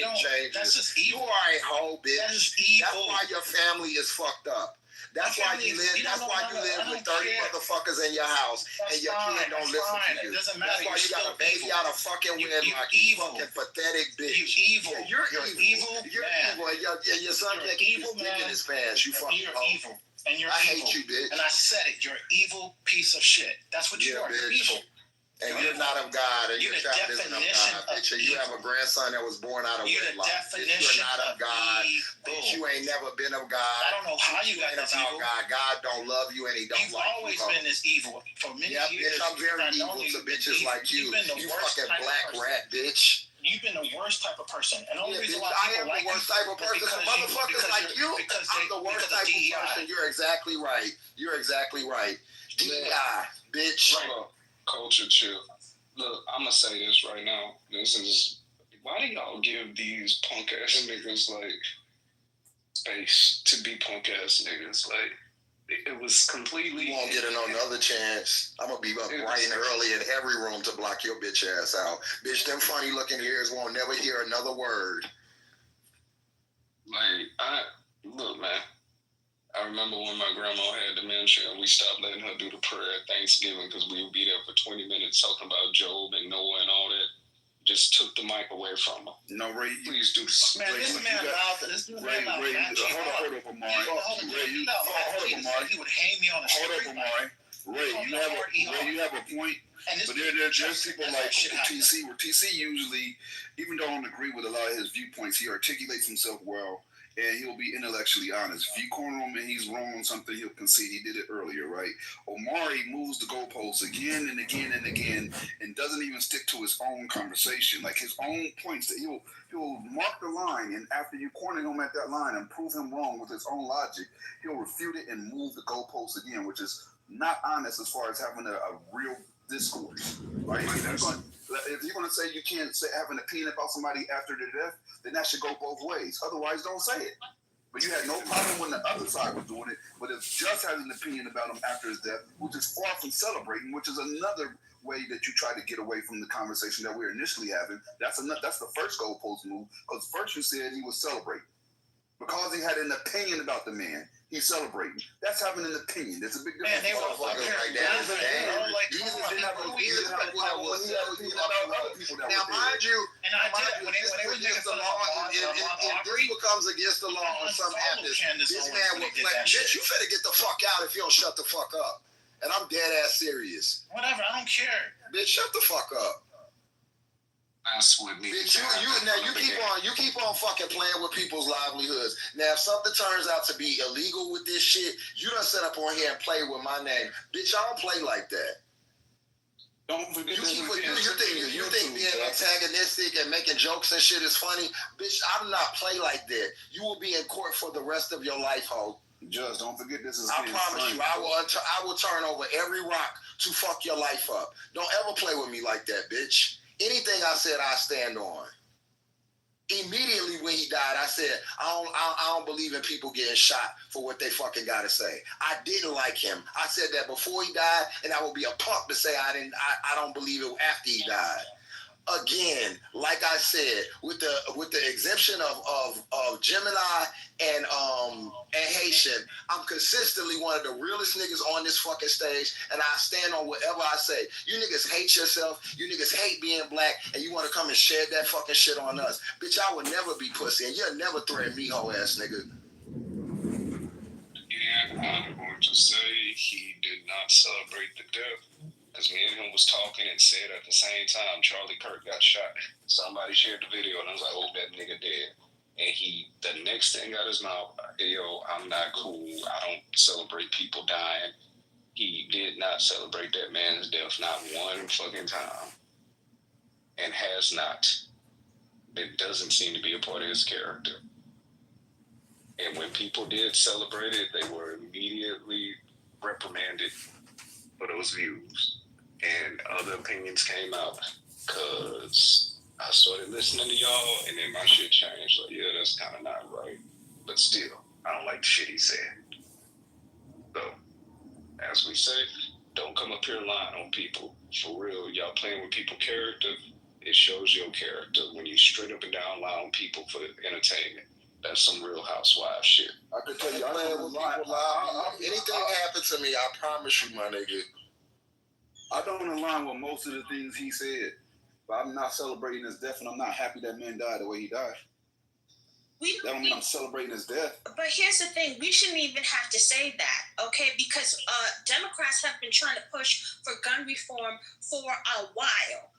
That's just evil. You are a hoe, bitch. That's evil. That's why your family is fucked up. That's why you live. That's why you live with 30 motherfuckers in your house, and your kid don't listen to you. It doesn't matter. That's why you got a baby out of fucking wedlock. You fucking pathetic bitch. You evil. You're evil. You're evil. And your son can't keep his dick in his pants. You fucking evil. And you're I evil. hate you, bitch. And I said it. You're an evil piece of shit. That's what you are. You're evil. And you're not of God, and your child isn't of God, bitch. And you have a grandson that was born out of wedlock. Bitch, you're not of God. Bitch, you ain't never been of God. I don't know how you got this evil. God. God don't love you, and He don't like you. You've always been this evil for many years. Bitch, I'm very evil to bitches like you. You fucking black rat, bitch. You've been the worst type of person. And the only reason why I am the worst type of person. Motherfuckers like you, I'm the worst type of person. You're exactly right. DEI. bitch. Culture chill. Look, I'm gonna say this right now. This is why do y'all give these punk ass niggas like space to be punk ass niggas? Like it was completely. You won't get another chance. I'm gonna be up bright and early in every room to block your bitch ass out. Bitch, them funny looking ears won't never hear another word. Like look, man. I remember when my grandma had dementia and we stopped letting her do the prayer at Thanksgiving because we would be there for 20 minutes talking about Job and Noah and all that. Just took the mic away from her. No, Ray. Please do this. Man, this man allowed this man allowed Ray, hold up, Amari. Hold up, Amari. He would hang me on the street. Hold up, Amari. Ray, you have a point. But there's people like TC, where TC usually, even though I don't agree with a lot of his viewpoints, he articulates himself well. And he'll be intellectually honest. If you corner him and he's wrong on something, he'll concede. He did it earlier, right? Omari moves the goalposts again and again and again, and doesn't even stick to his own conversation, like his own points. That he'll mark the line, and after you corner him at that line and prove him wrong with his own logic, he'll refute it and move the goalposts again, which is not honest as far as having a real discourse, right? If you're going to say you can't have an opinion about somebody after their death, then that should go both ways. Otherwise, don't say it. But you had no problem when the other side was doing it. But if just has an opinion about him after his death, which is far from celebrating, which is another way that you try to get away from the conversation that we were initially having, that's the first goalpost move. Because first you said he was celebrating. Because he had an opinion about the man, he's celebrating. That's having an opinion. There's a big difference. Man, they were like that. Now, mind you, and I did when they were making fun of if this becomes against the law on some happens, this man will play. Bitch, you finna get the fuck out if you don't shut the fuck up. And I'm dead ass serious. Whatever, I don't care. Bitch, shut the fuck up. That's what me. Bitch, you keep on fucking playing with people's livelihoods. Now, if something turns out to be illegal with this shit, you done set up on here and play with my name. Bitch, I don't play like that. Don't forget you think being antagonistic and making jokes and shit is funny? Bitch, I'm not play like that. You will be in court for the rest of your life, ho. Just don't forget this is. I promise you, I will turn over every rock to fuck your life up. Don't ever play with me like that, bitch. Anything I said, I stand on. Immediately when he died, I said, I don't believe in people getting shot for what they fucking gotta say. I didn't like him. I said that before he died, and I would be a punk to say I don't believe it after he died. Again, like I said, with the exemption of Gemini and Haitian, I'm consistently one of the realest niggas on this fucking stage, and I stand on whatever I say. You niggas hate yourself, you niggas hate being black, and you want to come and shed that fucking shit on us. Bitch, I would never be pussy, and you'll never threaten me, hoe ass nigga. And I'm going to say he did not celebrate the death. Because me and him was talking and said at the same time, Charlie Kirk got shot. Somebody shared the video and I was like, oh, that nigga dead. And the next thing out his mouth, yo, I'm not cool. I don't celebrate people dying. He did not celebrate that man's death, not one fucking time. And has not. It doesn't seem to be a part of his character. And when people did celebrate it, they were immediately reprimanded for those views. And other opinions came out because I started listening to y'all and then my shit changed. Like, yeah, that's kind of not right. But still, I don't like the shit he said. So, as we say, don't come up here lying on people. For real, y'all playing with people's character, it shows your character when you straight up and down lie on people for entertainment. That's some Real Housewives shit. I can tell you, I playing with people lie. Anything happened to me, I promise you, my nigga. I don't align with most of the things he said, but I'm not celebrating his death, and I'm not happy that man died the way he died. That don't mean I'm celebrating his death. But here's the thing: we shouldn't even have to say that, okay? Because Democrats have been trying to push for gun reform for a while,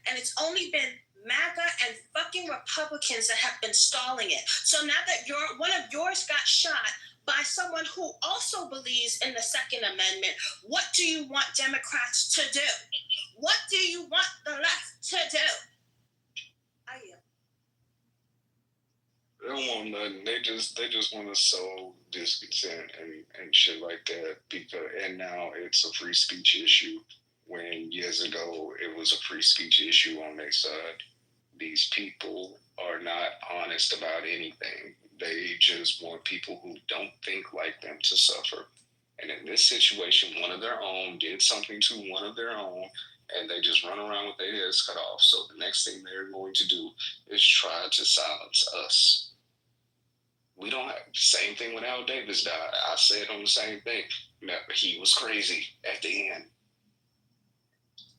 and it's only been MAGA and fucking Republicans that have been stalling it. So now that one of yours got shot by someone who also believes in the Second Amendment, what do you want Democrats to do? What do you want the left to do? They don't want want nothing. They just want to sow discontent and shit like that. And now it's a free speech issue. When years ago it was a free speech issue on their side. These people are not honest about anything. They just want people who don't think like them to suffer. And in this situation, one of their own did something to one of their own, and they just run around with their heads cut off. So the next thing they're going to do is try to silence us. We don't have the same thing when Al Davis died. I said on the same thing. He was crazy at the end.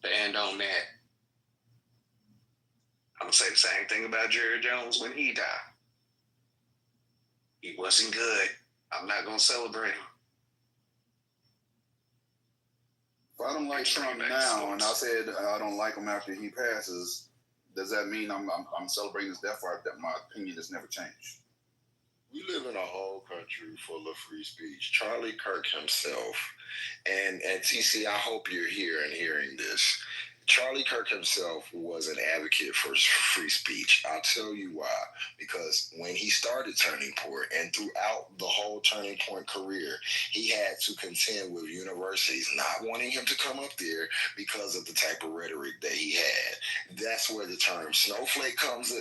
And on that, I'm going to say the same thing about Jerry Jones when he died. He wasn't good. I'm not going to celebrate him. If I don't like Trump now, and I said I don't like him after he passes, does that mean I'm celebrating his death, or that my opinion has never changed? We live in a whole country full of free speech. Charlie Kirk himself, and TC, I hope you're here and hearing this. Charlie Kirk himself was an advocate for free speech. I'll tell you why. Because when he started Turning Point and throughout the whole Turning Point career, he had to contend with universities not wanting him to come up there because of the type of rhetoric that he had. That's where the term snowflake comes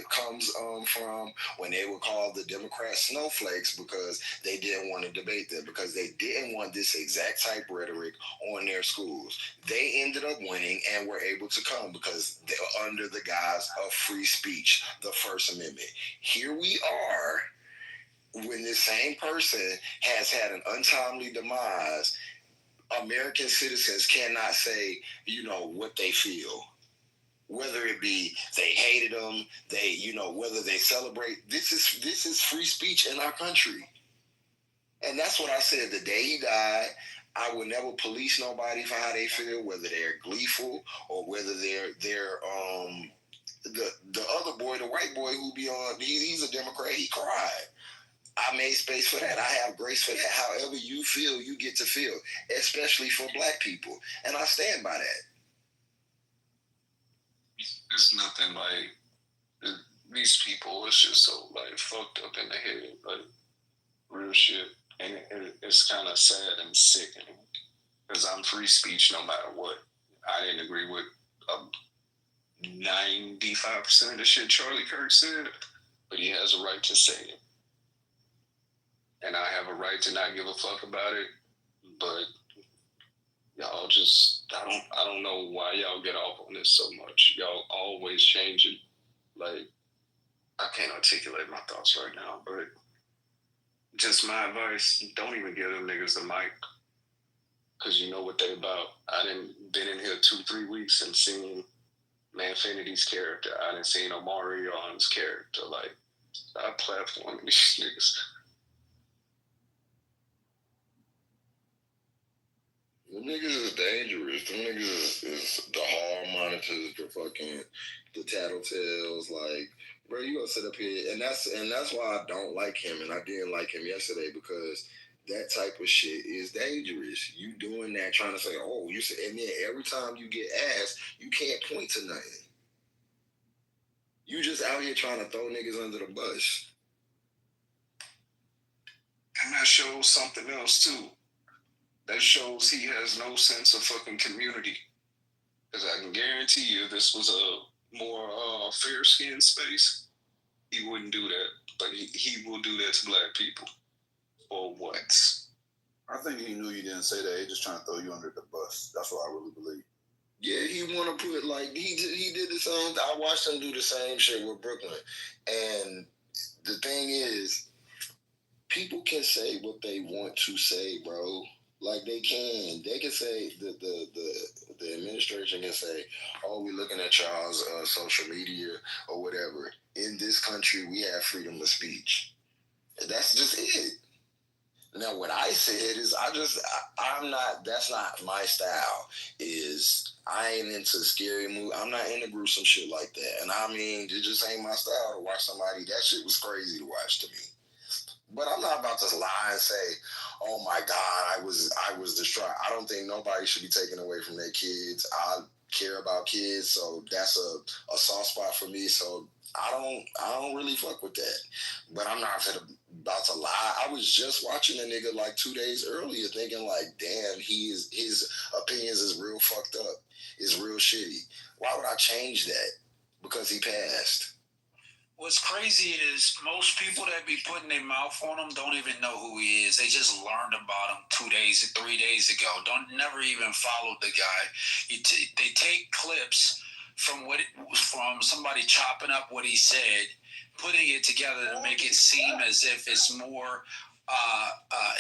from, when they would call the Democrats snowflakes because they didn't want to debate them, because they didn't want this exact type rhetoric on their schools. They ended up winning and were able to come because they were under the guise of free speech, the First Amendment. Here we are, when this same person has had an untimely demise, American citizens cannot say, what they feel. Whether it be they hated them, whether they celebrate. This is free speech in our country. And that's what I said the day he died. I would never police nobody for how they feel, whether they're gleeful or whether they're the other boy, the white boy who be on, he's a Democrat, he cried. I made space for that. I have grace for that. However you feel, you get to feel, especially for black people. And I stand by that. It's nothing like these people. It's just so like fucked up in the head, like real shit. And it's kind of sad and sickening because I'm free speech no matter what. I didn't agree with 95% of the shit Charlie Kirk said, but he has a right to say it. And I have a right to not give a fuck about it, but y'all just, I don't know why y'all get off on this so much. Y'all always changing. Like, I can't articulate my thoughts right now, but just my advice, don't even give them niggas the mic. Because you know what they about. I done been in here 2-3 weeks and seen Manfinity's character. I done seen Omarion's character. Like, I platform these niggas. The niggas is dangerous. The niggas is the hall monitors, the tattletales. Like, bro, you gonna sit up here, and that's why I don't like him, and I didn't like him yesterday, because that type of shit is dangerous. You doing that, trying to say, oh, you said, and then every time you get asked, you can't point to nothing. You just out here trying to throw niggas under the bus. And that shows something else too. That shows he has no sense of fucking community. Because I can guarantee you, if this was a more fair-skinned space, he wouldn't do that. But he will do that to black people. Or what? I think he knew you didn't say that. He just trying to throw you under the bus. That's what I really believe. Yeah, he want to put, like, he did the same. I watched him do the same shit with Brooklyn. And the thing is, people can say what they want to say, bro. Like, they can say, the administration can say, oh, we're looking at y'all's social media or whatever. In this country, we have freedom of speech. That's just it. Now, what I said is, that's not my style. I ain't into scary movies. I'm not into gruesome shit like that. And I mean, it just ain't my style to watch somebody. That shit was crazy to watch to me. But I'm not about to lie and say, oh my God, I was distraught. I don't think nobody should be taken away from their kids. care about kids, so that's a soft spot for me. So I don't really fuck with that. But I'm not about to lie. I was just watching a nigga like 2 days earlier, thinking like, damn, his opinions is real fucked up. Is real shitty. Why would I change that? Because he passed. What's crazy is most people that be putting their mouth on him don't even know who he is. They just learned about him 2 days, 3 days ago. Never even followed the guy. They take clips from somebody chopping up what he said, putting it together to make it seem as if it's more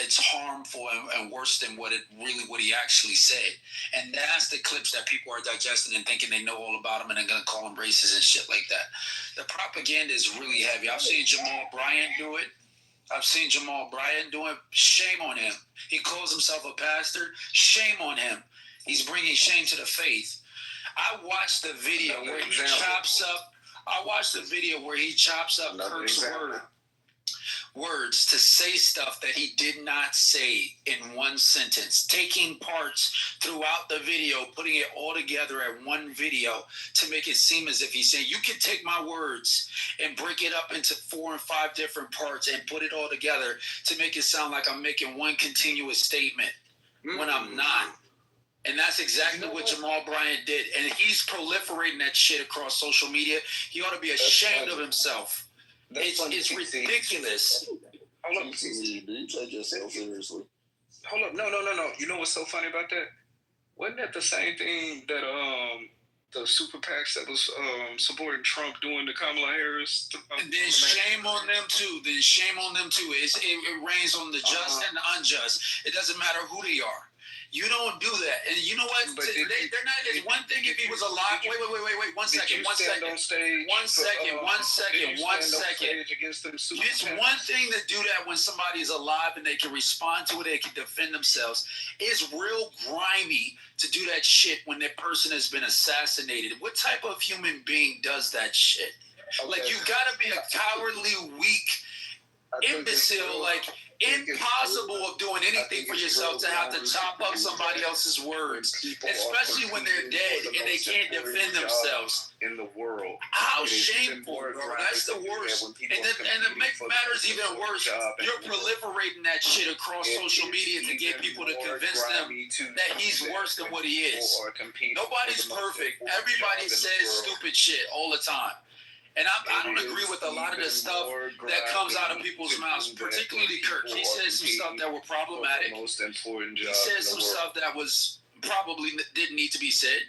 it's harmful and worse than what he actually said. And that's the clips that people are digesting and thinking they know all about him and they're going to call him racist and shit like that. The propaganda is really heavy. I've seen Jamal Bryant do it. Shame on him. He calls himself a pastor. Shame on him. He's bringing shame to the faith. I watched the video where he chops up Kirk's words to say stuff that he did not say in one sentence, taking parts throughout the video, putting it all together at one video to make it seem as if he's saying, you can take my words and break it up into 4 and 5 different parts and put it all together to make it sound like I'm making one continuous statement when I'm not. And that's exactly what Jamal Bryant did. And he's proliferating that shit across social media. He ought to be ashamed of himself. It's ridiculous. Hold up. You take yourself seriously. Hold up. No. You know what's so funny about that? Wasn't that the same thing that the super PACs that was supporting Trump doing to Kamala Harris? And then shame on them too. It rains on the just and the unjust. It doesn't matter who they are. You don't do that. And you know what? They're not. It's one thing if he was alive. Wait. 1 second. 1 second. On stage 1 second. 1 second. 1 second. Against them super It's one thing to do that when somebody is alive and they can respond to it, they can defend themselves. It's real grimy to do that shit when that person has been assassinated. What type of human being does that shit? Okay. Like, you gotta be a cowardly, weak imbecile, like impossible of doing anything for yourself to have to chop up somebody else's words, especially when they're dead and they can't defend themselves. In the world, how shameful, bro! That's the worst. And to make matters even worse, you're proliferating that shit across social media to get people to convince them that he's worse than what he is. Nobody's perfect. Everybody says stupid shit all the time. And I don't agree with a lot of the stuff that comes out of people's mouths, particularly Kirk. He said some stuff that were problematic. He said some stuff that was probably didn't need to be said.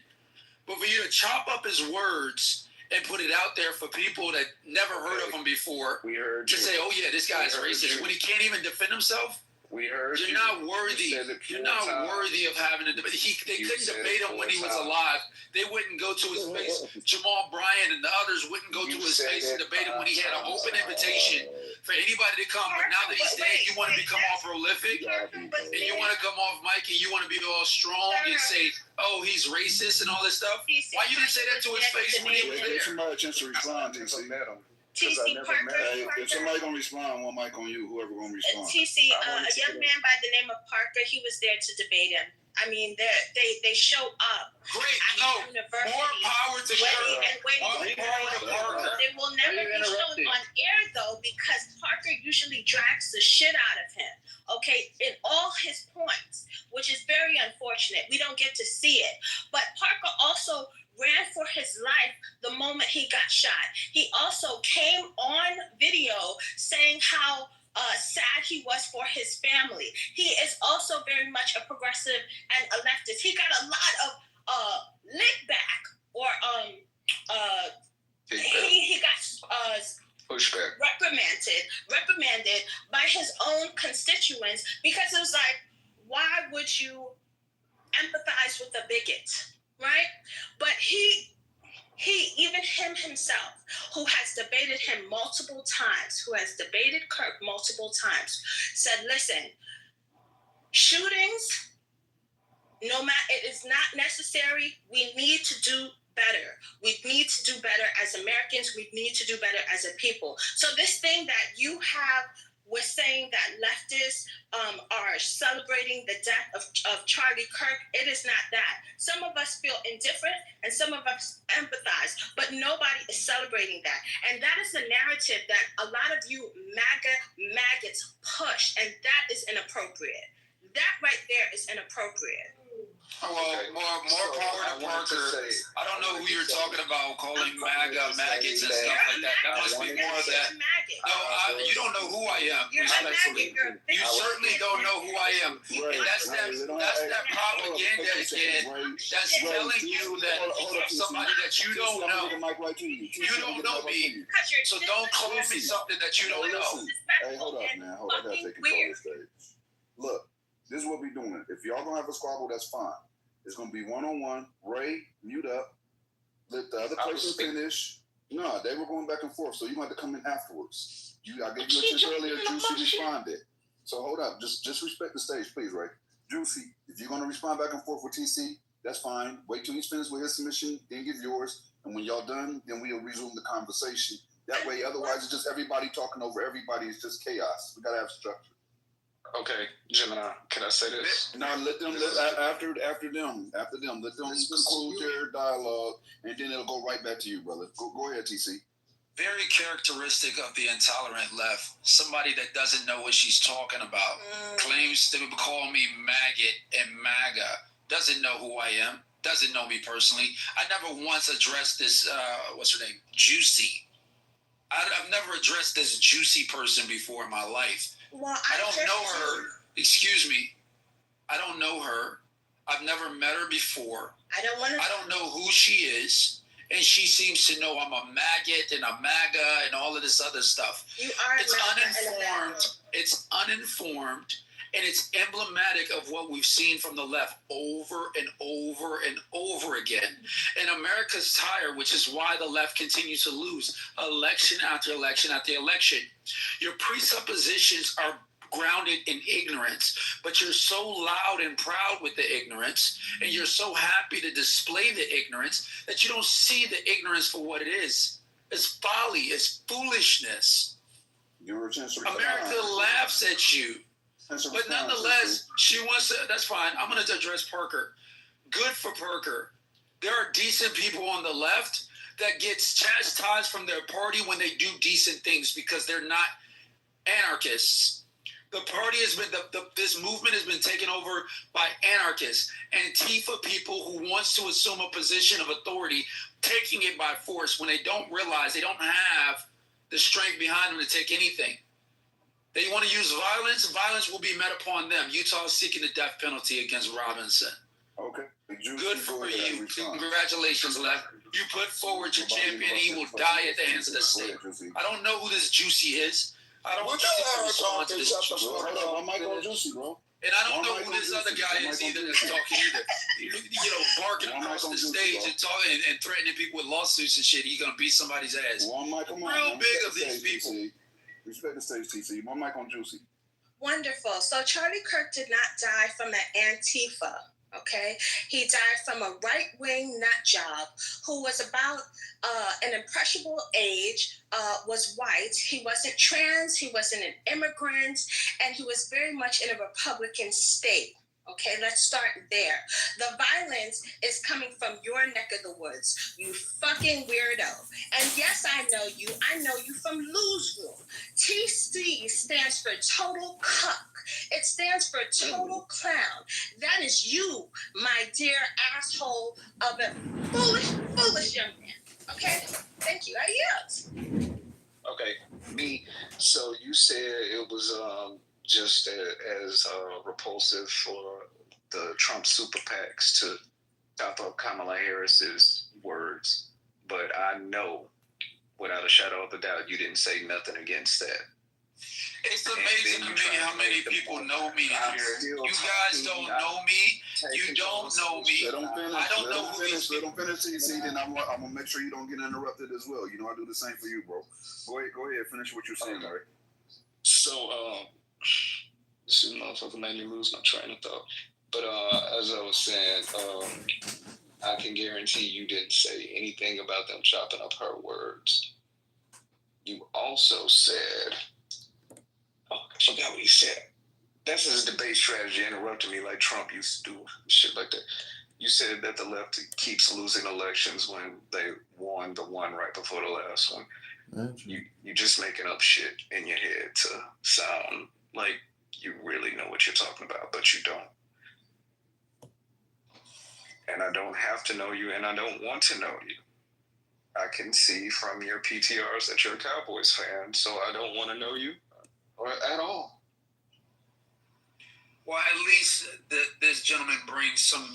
But for you to chop up his words and put it out there for people that never heard of him before to say, oh yeah, this guy's racist, when he can't even defend himself. You're not worthy. You're not worthy of having a debate. They couldn't debate him when he was alive. They wouldn't go to his face. Jamal Bryant and the others wouldn't go to his face and debate him when he had an open invitation for anybody to come. But now that he's dead, you want to become all prolific, and you want to come off mic and you want to be all strong and say, oh, he's racist and all this stuff. Why you didn't say that to his face when he was there? Give somebody a chance to respond, TC. TC Parker. If somebody gonna respond, one mic on you. Whoever gonna respond. TC, a young man by the name of Parker. He was there to debate him. I mean, they show up. Great. No. More power to Parker. They will never be shown on air though, because Parker usually drags the shit out of him. Okay, in all his points, which is very unfortunate. We don't get to see it, but Parker also ran for his life the moment he got shot. He also came on video saying how sad he was for his family. He is also very much a progressive and a leftist. He got a lot of lick back or he got pushback, reprimanded by his own constituents, because it was like, why would you empathize with a bigot? Right? But he, even himself, who has debated him multiple times, who has debated Kirk multiple times, said, listen, shootings, no matter, it is not necessary. We need to do better. We need to do better as Americans. We need to do better as a people. So this thing that you have we're saying that leftists are celebrating the death of Charlie Kirk. It is not that. Some of us feel indifferent and some of us empathize, but nobody is celebrating that. And that is the narrative that a lot of you maggots push, and that is inappropriate. That right there is inappropriate. Well, more power to Parker. I don't know who you're talking about calling MAGA maggots and stuff like that. That must be more of that. No, you don't know who I am. Respectfully, you certainly don't know who I am, and that's that propaganda again. That's telling you that somebody that you don't know. You don't know me, so don't call me something that you don't know. Hey, hold up, man. Hold up. I gotta take control of the stage. Look, this is what we're doing. If y'all gonna have a squabble, that's fine. It's gonna be one-on-one. Ray, mute up. Let the other person finish. No, they were going back and forth, so you have to come in afterwards. I gave you a chance earlier. Juicy responded. So hold up. Just respect the stage, please, Ray. Juicy, if you're gonna respond back and forth with TC, that's fine. Wait till he's finished with his submission, then give yours. And when y'all done, then we'll resume the conversation. That way, otherwise, it's just everybody talking over everybody. It's just chaos. We gotta have structure. Okay, Gemini, can I say this? No, after them. Let them conclude their dialogue, and then it'll go right back to you, brother. Go ahead, TC. Very characteristic of the intolerant left. Somebody that doesn't know what she's talking about. Claims to call me maggot and MAGA. Doesn't know who I am. Doesn't know me personally. I never once addressed this, what's her name? Juicy. I've never addressed this juicy person before in my life. Well, I don't know her. Excuse me. I don't know her. I've never met her before. I don't know who she is. And she seems to know I'm a maggot and a MAGA and all of this other stuff. You are It's uninformed. It's uninformed. And it's emblematic of what we've seen from the left over and over and over again. And America's tired, which is why the left continues to lose election after election after election. Your presuppositions are grounded in ignorance, but you're so loud and proud with the ignorance, and you're so happy to display the ignorance that you don't see the ignorance for what it is. It's folly. It's foolishness. America laughs at you. But nonetheless, she wants to, that's fine. I'm going to address Parker. Good for Parker. There are decent people on the left that gets chastised from their party when they do decent things because they're not anarchists. The party has been, this movement has been taken over by anarchists, Antifa people who wants to assume a position of authority, taking it by force when they don't realize they don't have the strength behind them to take anything. They want to use violence. Violence will be met upon them. Utah is seeking the death penalty against Robinson. Okay. Good for you. Congratulations, left. You put forward your champion. He will die at the hands of the state. I don't know who this Juicy is. I don't want to respond to this Juicy. And I don't know who this other guy is either that's talking either. Barking across the stage and talking and threatening people with lawsuits and shit. He's going to beat somebody's ass. Real big of these people. Respect the stage, TC. One mic on Juicy. Wonderful. So Charlie Kirk did not die from an Antifa, okay? He died from a right-wing nut job who was about an impressionable age, was white. He wasn't trans, he wasn't an immigrant, and he was very much in a Republican state. Okay, let's start there. The violence is coming from your neck of the woods, you fucking weirdo. And yes, I know you. I know you from Lou's Room. TC stands for total cuck. It stands for total clown. That is you, my dear asshole of a foolish young man. Okay? Thank you. I yield. Okay, so you said it was just as repulsive for the Trump super PACs to top up Kamala Harris's words, but I know without a shadow of a doubt you didn't say nothing against that. It's amazing to me how many people know me here. You guys don't know me. You don't know me. Let them finish. I don't know who these people. Let them finish, TC, then I'm going to make sure you don't get interrupted as well. You know, I do the same for you, bro. Go ahead. Finish what you're saying, Larry. So, this motherfucker made me lose my train of thought. But as I was saying, I can guarantee you didn't say anything about them chopping up her words. You also said, Oh, I forgot what he said. That's his debate strategy, interrupting me like Trump used to do, shit like that. You said that the left keeps losing elections when they won the one right before the last one. You're just making up shit in your head to sound like you really know what you're talking about, but you don't. And I don't have to know you, and I don't want to know you. I can see from your PTRs that you're a Cowboys fan, so I don't want to know you or at all. Well, at least this gentleman brings some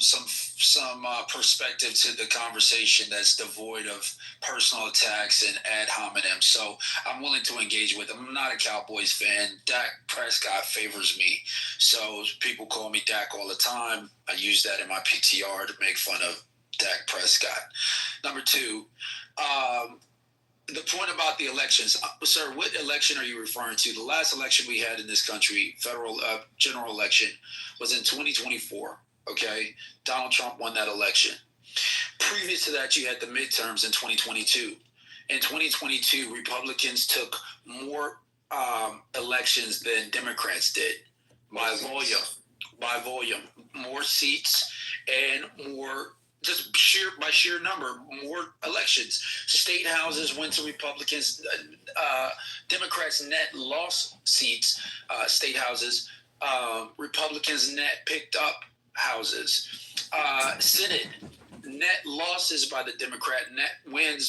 perspective to the conversation that's devoid of personal attacks and ad hominem. So I'm willing to engage with him. I'm not a Cowboys fan. Dak Prescott favors me, so people call me Dak all the time. I use that in my PTR to make fun of Dak Prescott. Number two, the point about the elections, sir, what election are you referring to? The last election we had in this country, federal general election, was in 2024, okay? Donald Trump won that election. Previous to that, you had the midterms in 2022. In 2022, Republicans took more elections than Democrats did by volume, more seats and more, just by sheer number, more elections. State houses went to Republicans. Democrats net lost seats, state houses. Republicans net picked up houses. Senate net losses by the Democrat, net wins